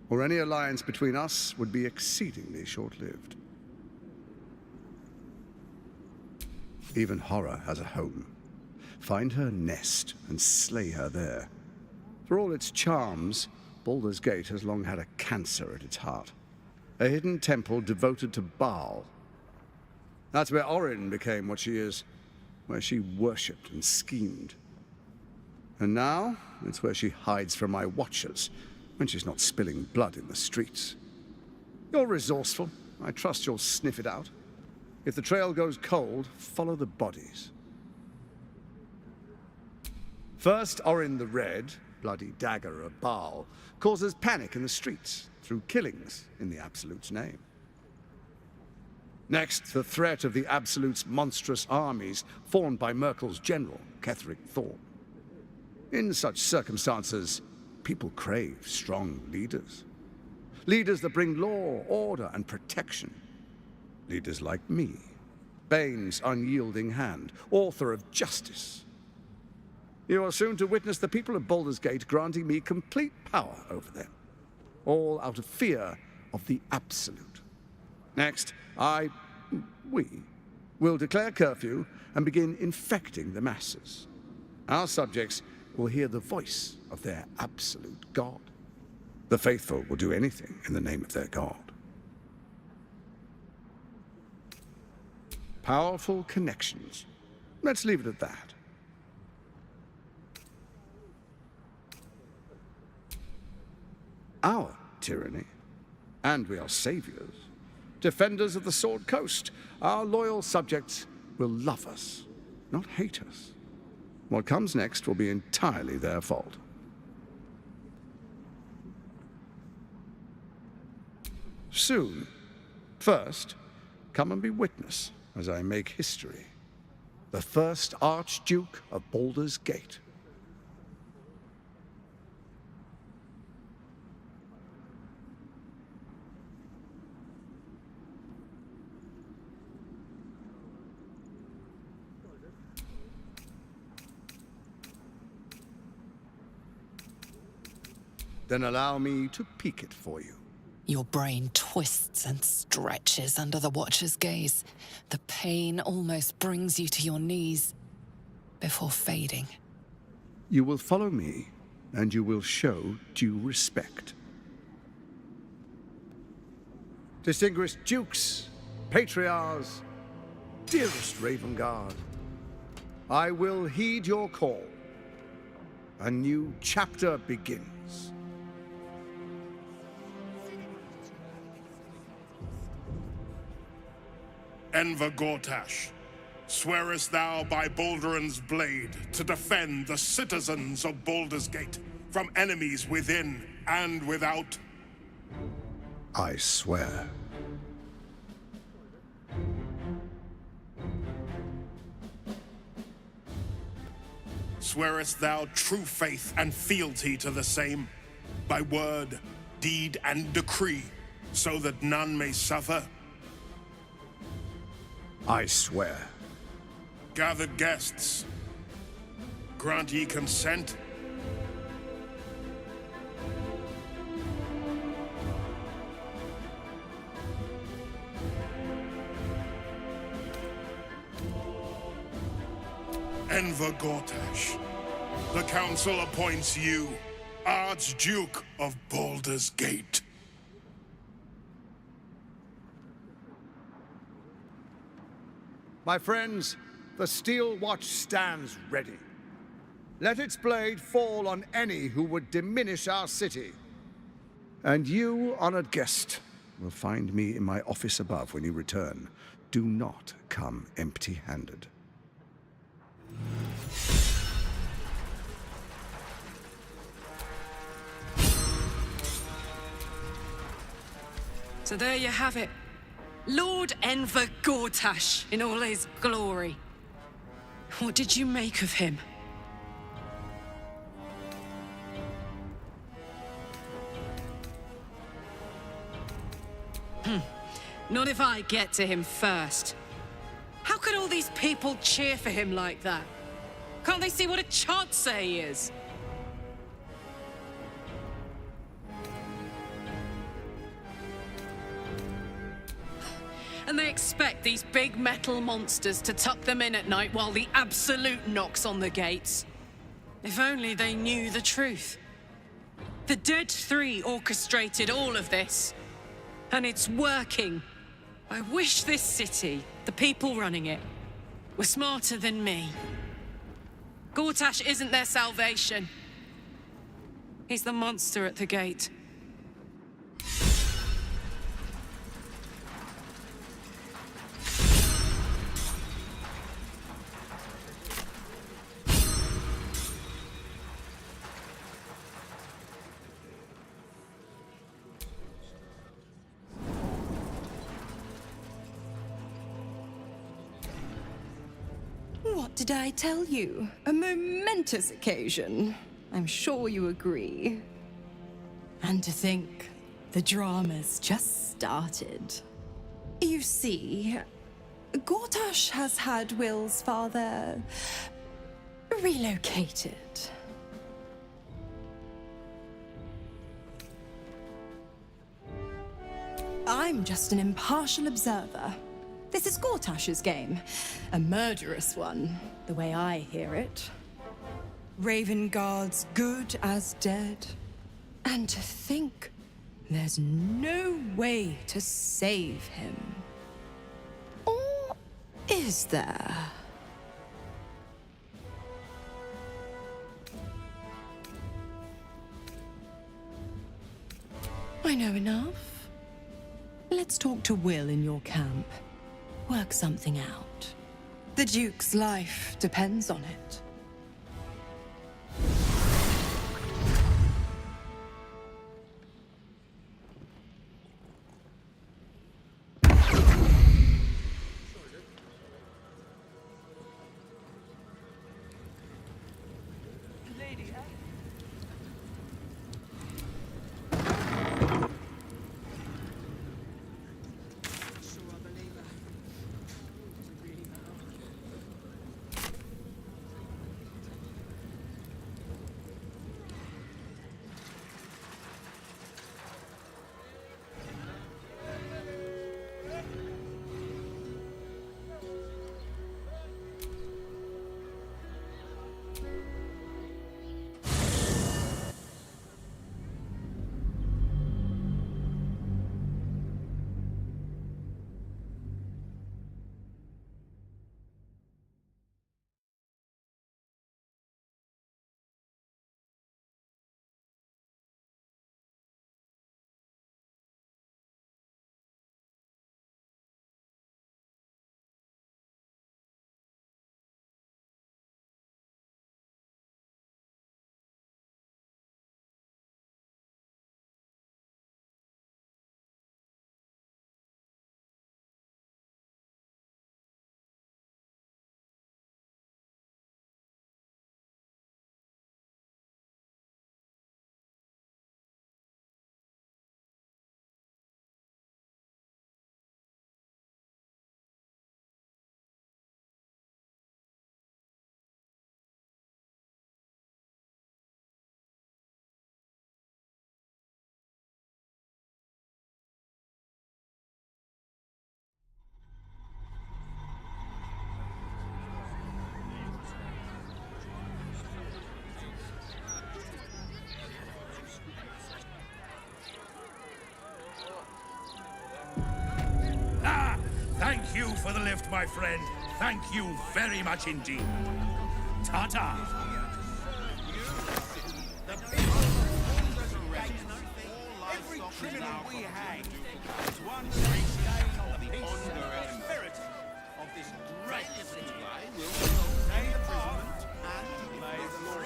or any alliance between us would be exceedingly short-lived. Even horror has a home. Find her nest and slay her there. For all its charms, Baldur's Gate has long had a cancer at its heart. A hidden temple devoted to Baal. That's where Orin became what she is, where she worshipped and schemed. And now, it's where she hides from my watchers, when she's not spilling blood in the streets. You're resourceful. I trust you'll sniff it out. If the trail goes cold, follow the bodies. First, Orin the Red, bloody dagger of Baal, causes panic in the streets through killings in the Absolute's name. Next, the threat of the Absolute's monstrous armies formed by Merkel's general, Ketheric Thorn. In such circumstances, people crave strong leaders. Leaders that bring law, order, and protection. Leaders like me, Bane's unyielding hand, author of justice. You are soon to witness the people of Baldur's Gate granting me complete power over them, all out of fear of the Absolute. Next, we will declare curfew and begin infecting the masses. Our subjects will hear the voice of their absolute God. The faithful will do anything in the name of their God. Powerful connections. Let's leave it at that. Our tyranny, and we are saviors. Defenders of the Sword Coast, our loyal subjects will love us, not hate us. What comes next will be entirely their fault. Soon. First, come and be witness as I make history. The first Archduke of Baldur's Gate. Then allow me to peek it for you. Your brain twists and stretches under the Watcher's gaze. The pain almost brings you to your knees before fading. You will follow me, and you will show due respect. distinguished dukes, patriarchs, dearest Ravengard, I will heed your call. A new chapter begins. Enver Gortash, swearest thou by Baldur's blade to defend the citizens of Baldur's Gate from enemies within and without? I swear. Swearest thou true faith and fealty to the same, by word, deed, and decree, so that none may suffer? I swear. Gathered guests, grant ye consent? Enver Gortash, the Council appoints you Archduke of Baldur's Gate. My friends, the Steel Watch stands ready. Let its blade fall on any who would diminish our city. And you, honored guest, will find me in my office above when you return. Do not come empty-handed. So there you have it. Lord Enver Gortash in all his glory. What did you make of him? Not if I get to him first. How could all these people cheer for him like that? Can't they see what a chancer he is? And they expect these big metal monsters to tuck them in at night while the Absolute knocks on the gates. If only they knew the truth. The Dead Three orchestrated all of this. And it's working. I wish this city, the people running it, were smarter than me. Gortash isn't their salvation. He's the monster at the gate. What did I tell you? A momentous occasion. I'm sure you agree. And to think, the drama's just started. You see, Gortash has had Will's father relocated. I'm just an impartial observer. This is Gortash's game. A murderous one, the way I hear it. Ravengard's good as dead. And to think there's no way to save him. Or is there? I know enough. Let's talk to Will in your camp. Work something out. The Duke's life depends on it. for the lift, my friend. Thank you very much indeed. Ta-ta. Every criminal we hang is one less day on the peace and prosperity of this great city. May the Parliament and may the law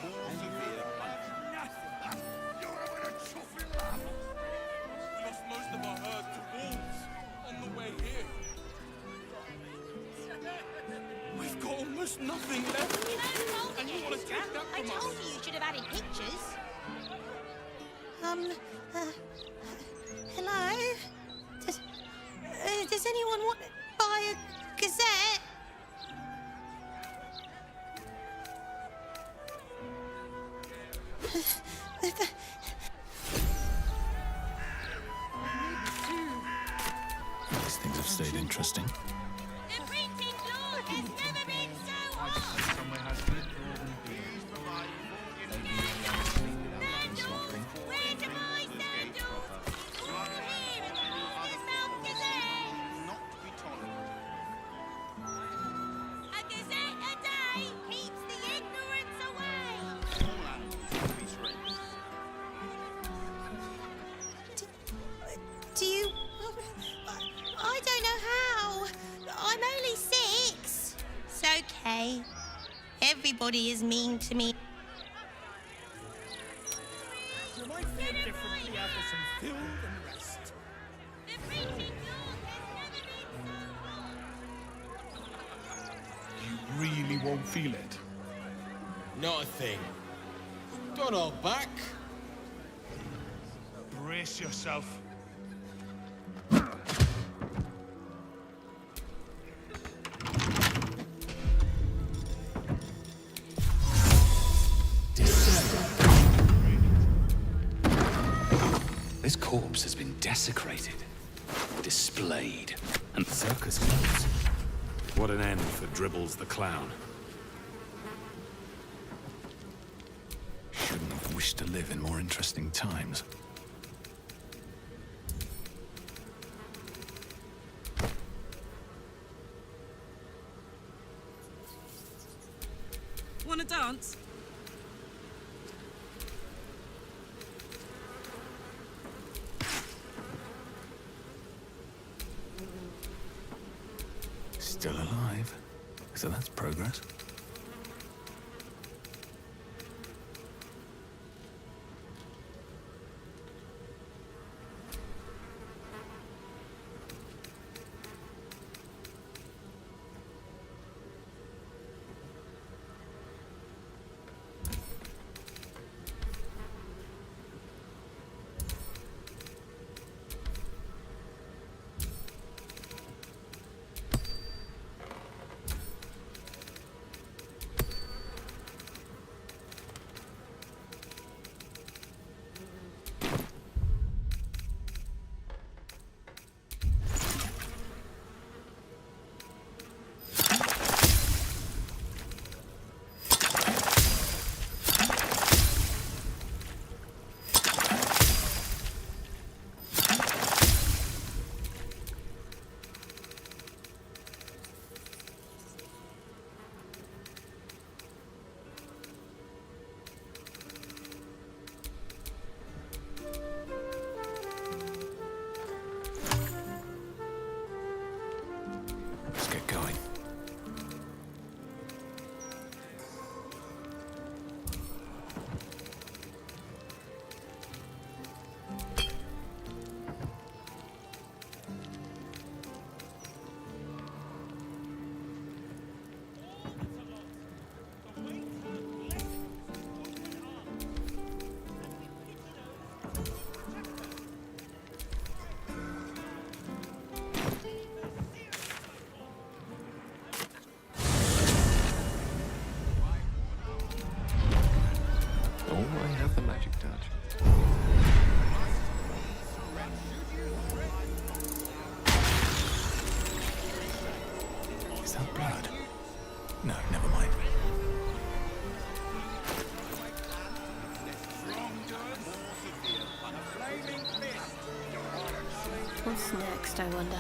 more severe punishment. You're having a chuffing laugh. We lost most of our herd to wolves on the way here. We've got almost nothing left. And you want to take that I from told us? you you should have added pictures. Hello? Does anyone want to buy a gazette? These things have stayed interesting. The printing floor has never been so hot! Sandals! Where to buy sandals? All here in the Baldur's Mouth Gazette! A gazette a day keeps the ignorance away! Do you... I don't know how. I'm only 6. It's okay. Everybody is mean to me. You might feel differently after some film and rest. The printing floor has never been so hot. You really won't feel it. Not a thing. Don't hold back. Brace yourself. This corpse has been desecrated, displayed, and the circus clothes. What an end for Dribbles the Clown. Shouldn't have wished to live in more interesting times. Want to dance? Still alive, so that's progress. Let's get going. Oh, I have the magic touch. Is that blood? No, never mind. What's next, I wonder?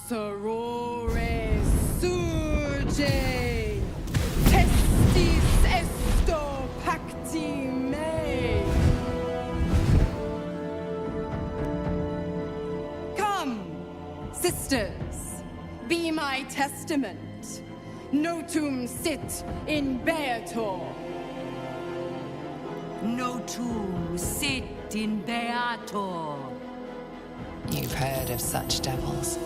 Sorore surge, testis esto pacti me. Come, sisters, be my testament. Notum sit in beator. Notum sit in beator. You've heard of such devils.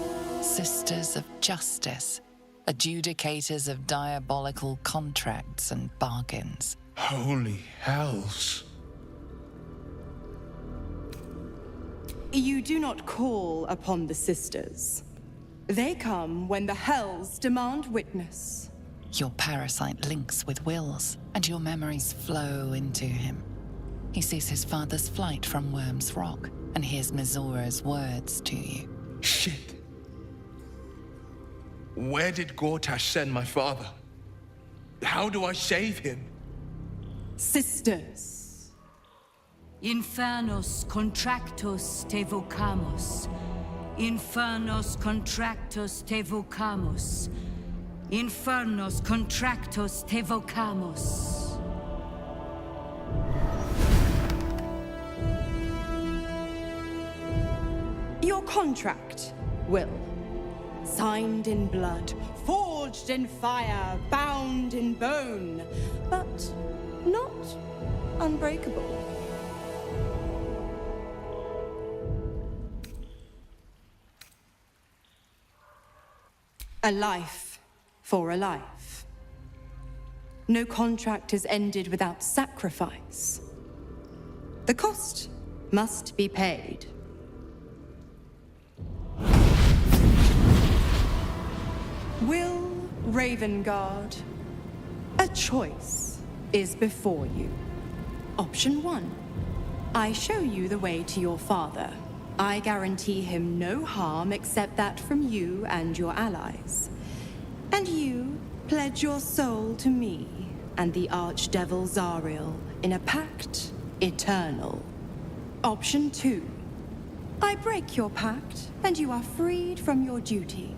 Sisters of justice, adjudicators of diabolical contracts and bargains. Holy hells. You do not call upon the sisters. They come when the hells demand witness. Your parasite links with Will's, and your memories flow into him. He sees his father's flight from Worm's Rock, and hears Mizora's words to you. Shit. Where did Gortash send my father? How do I save him? Sisters. Infernos contractos te vocamus. Infernos contractos te vocamus. Infernos contractos te vocamus. Your contract, Will. Signed in blood, forged in fire, bound in bone, but not unbreakable. A life for a life. No contract is ended without sacrifice. The cost must be paid. Will Ravengard, a choice is before you. Option 1. I show you the way to your father. I guarantee him no harm except that from you and your allies. And you pledge your soul to me and the Archdevil Zariel in a pact eternal. Option 2. I break your pact and you are freed from your duty.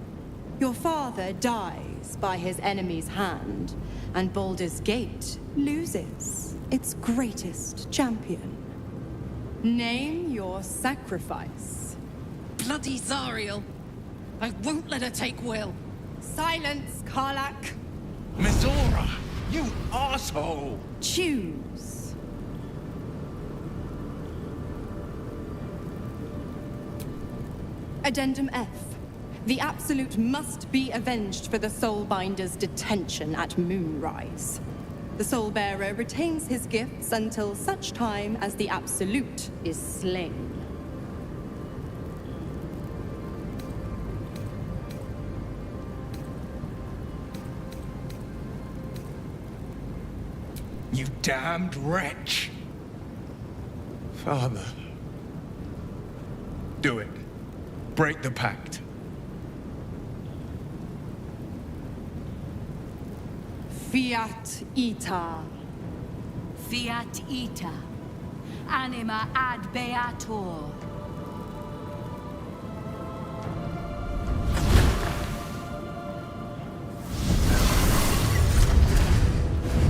Your father dies by his enemy's hand, and Baldur's Gate loses its greatest champion. Name your sacrifice. Bloody Zariel. I won't let her take Will. Silence, Karlak. Mizora, you asshole! Choose. Addendum F. The Absolute must be avenged for the Soulbinder's detention at Moonrise. The Soulbearer retains his gifts until such time as the Absolute is slain. You damned wretch! Father. Do it. Break the pact. Fiat ita. Fiat ita. Anima ad beator.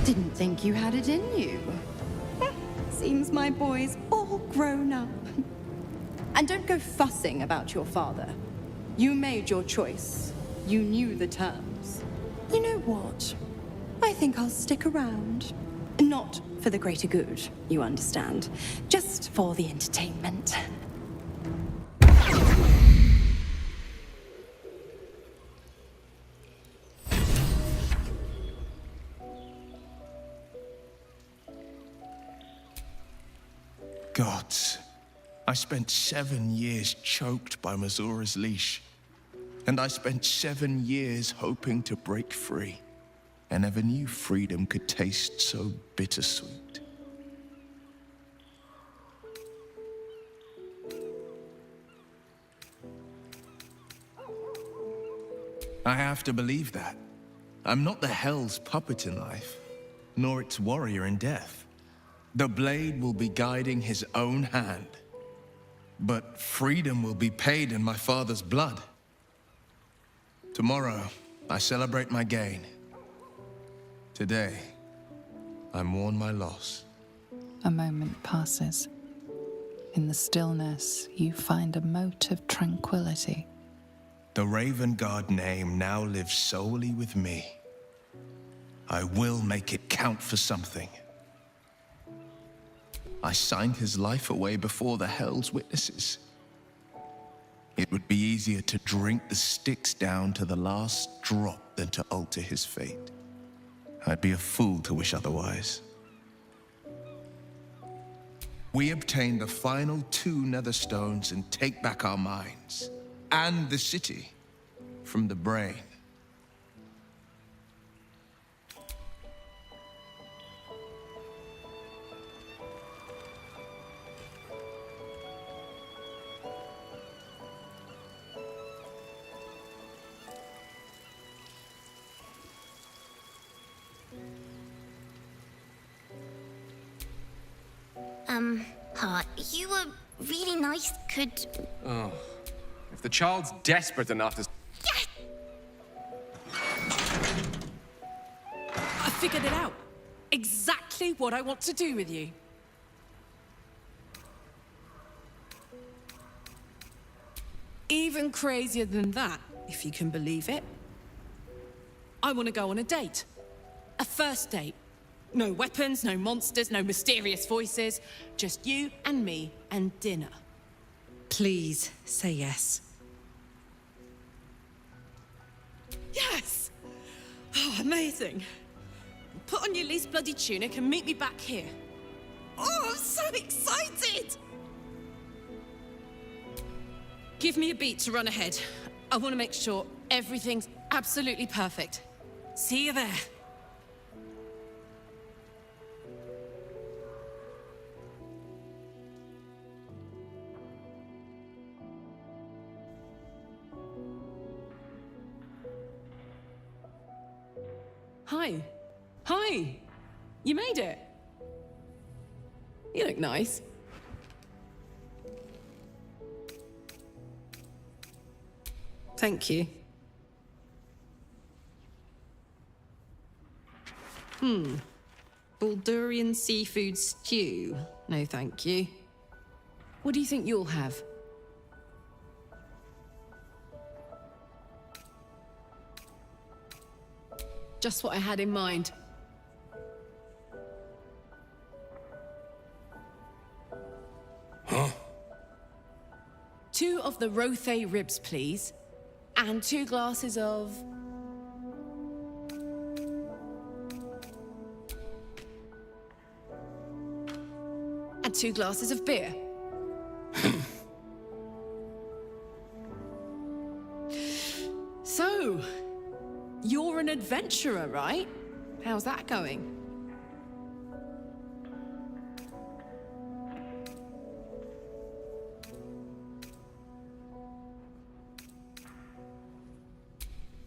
Didn't think you had it in you. Seems my boy's all grown up. And don't go fussing about your father. You made your choice. You knew the terms. You know what? I think I'll stick around. Not for the greater good, you understand. Just for the entertainment. Gods, I spent 7 years choked by Mazura's leash. And I spent 7 years hoping to break free. I never knew freedom could taste so bittersweet. I have to believe that. I'm not the Hell's puppet in life, nor its warrior in death. The blade will be guiding his own hand. But freedom will be paid in my father's blood. Tomorrow, I celebrate my gain. Today, I mourn my loss. A moment passes. In the stillness, you find a mote of tranquility. The Raven Guard name now lives solely with me. I will make it count for something. I signed his life away before the Hell's witnesses. It would be easier to drink the Styx down to the last drop than to alter his fate. I'd be a fool to wish otherwise. We obtain the final 2 nether stones and take back our minds, and the city, from the brain. You were really nice. Could... Oh. If the child's desperate enough to... Yes! I figured it out. Exactly what I want to do with you. Even crazier than that, if you can believe it. I want to go on a date. A first date. No weapons, no monsters, no mysterious voices. Just you and me and dinner. Please say yes. Yes! Oh, amazing. Put on your least bloody tunic and meet me back here. Oh, I'm so excited! Give me a beat to run ahead. I want to make sure everything's absolutely perfect. See you there. Hi. Hi. You made it. You look nice. Thank you. Baldurian seafood stew. No, thank you. What do you think you'll have? Just what I had in mind. Huh? 2 of the Rothe ribs, please. And 2 glasses of... and 2 glasses of beer. So, you're an adventurer, right? How's that going?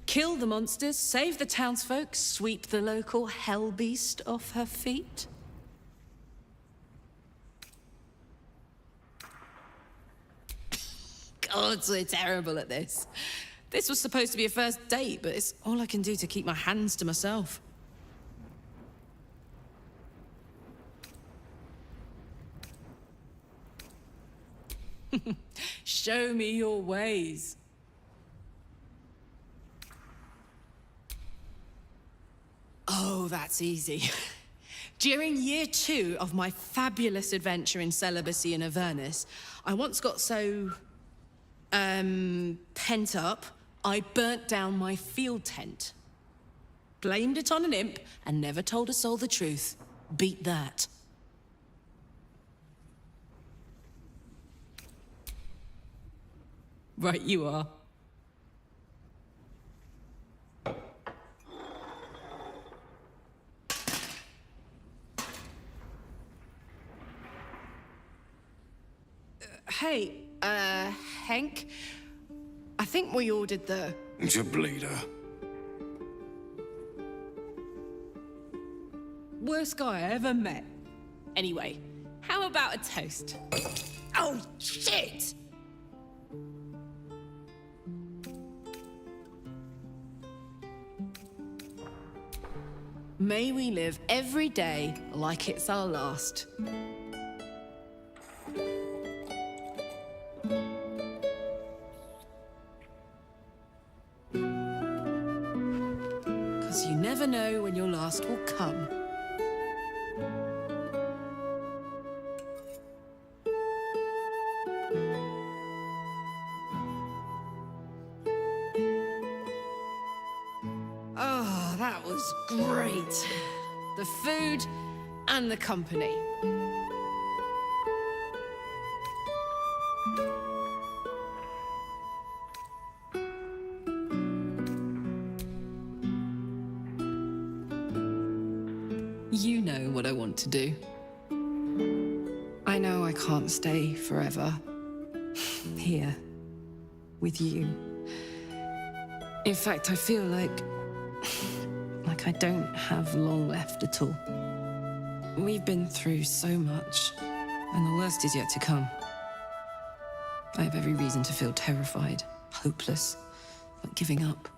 Kill the monsters, save the townsfolk, sweep the local hell beast off her feet? God, we're terrible at this. This was supposed to be a first date, but it's all I can do to keep my hands to myself. Show me your ways. Oh, that's easy. During year 2 of my fabulous adventure in celibacy in Avernus, I once got so... pent up, I burnt down my field tent. Blamed it on an imp and never told a soul the truth. Beat that. Right you are. Hey, Hank. I think we ordered the... Bleeder. worst guy I ever met. Anyway, how about a toast? Oh, shit! May we live every day like it's our last. Because you never know when your last will come. Oh, that was great. The food and the company. You know what I want to do. I know I can't stay forever. Here. With you. In fact, I feel like I don't have long left at all. We've been through so much, and the worst is yet to come. I have every reason to feel terrified, hopeless, like giving up.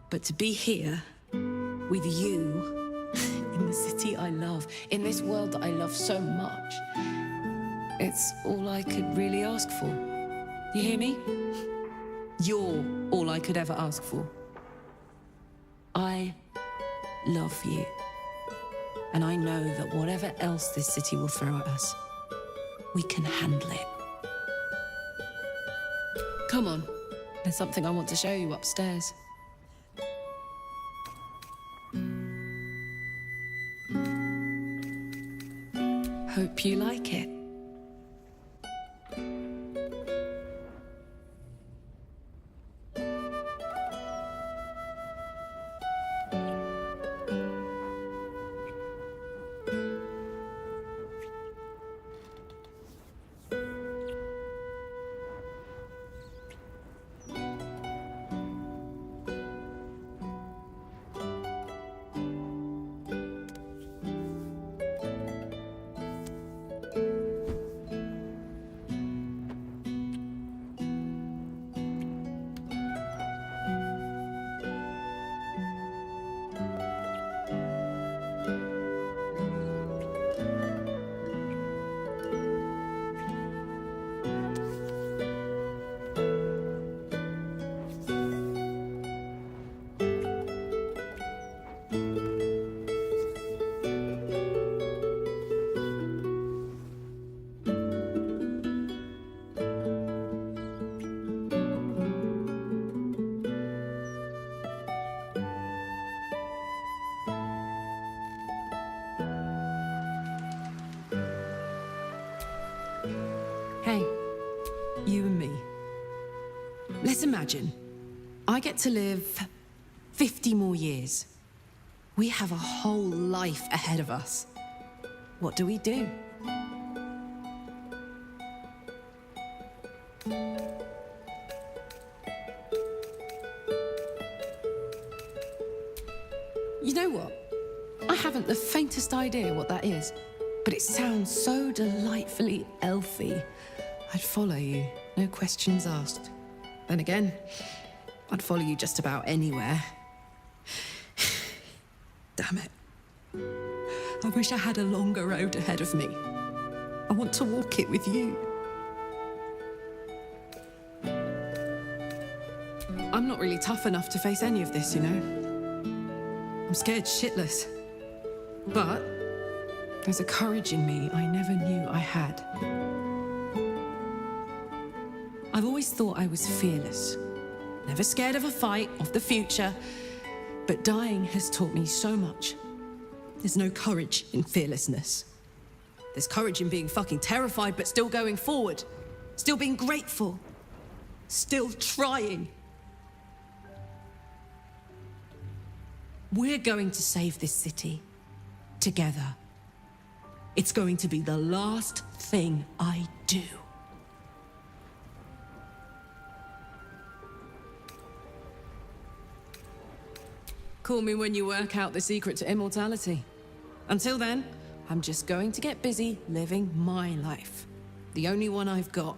But to be here, with you, in the city I love, in this world that I love so much, it's all I could really ask for. You hear me? You're all I could ever ask for. I love you. And I know that whatever else this city will throw at us, we can handle it. Come on. There's something I want to show you upstairs. Hope you like it. Hey, you and me. Let's imagine I get to live 50 more years. We have a whole life ahead of us. What do we do? You know what? I haven't the faintest idea what that is, but it sounds so delightfully elfy. I'd follow you, no questions asked. Then again, I'd follow you just about anywhere. Damn it. I wish I had a longer road ahead of me. I want to walk it with you. I'm not really tough enough to face any of this, you know? I'm scared shitless. But there's a courage in me I never knew I had. I've always thought I was fearless. Never scared of a fight, of the future. But dying has taught me so much. There's no courage in fearlessness. There's courage in being fucking terrified, but still going forward. Still being grateful. Still trying. We're going to save this city. Together. It's going to be the last thing I do. Call me when you work out the secret to immortality. Until then, I'm just going to get busy living my life. The only one I've got.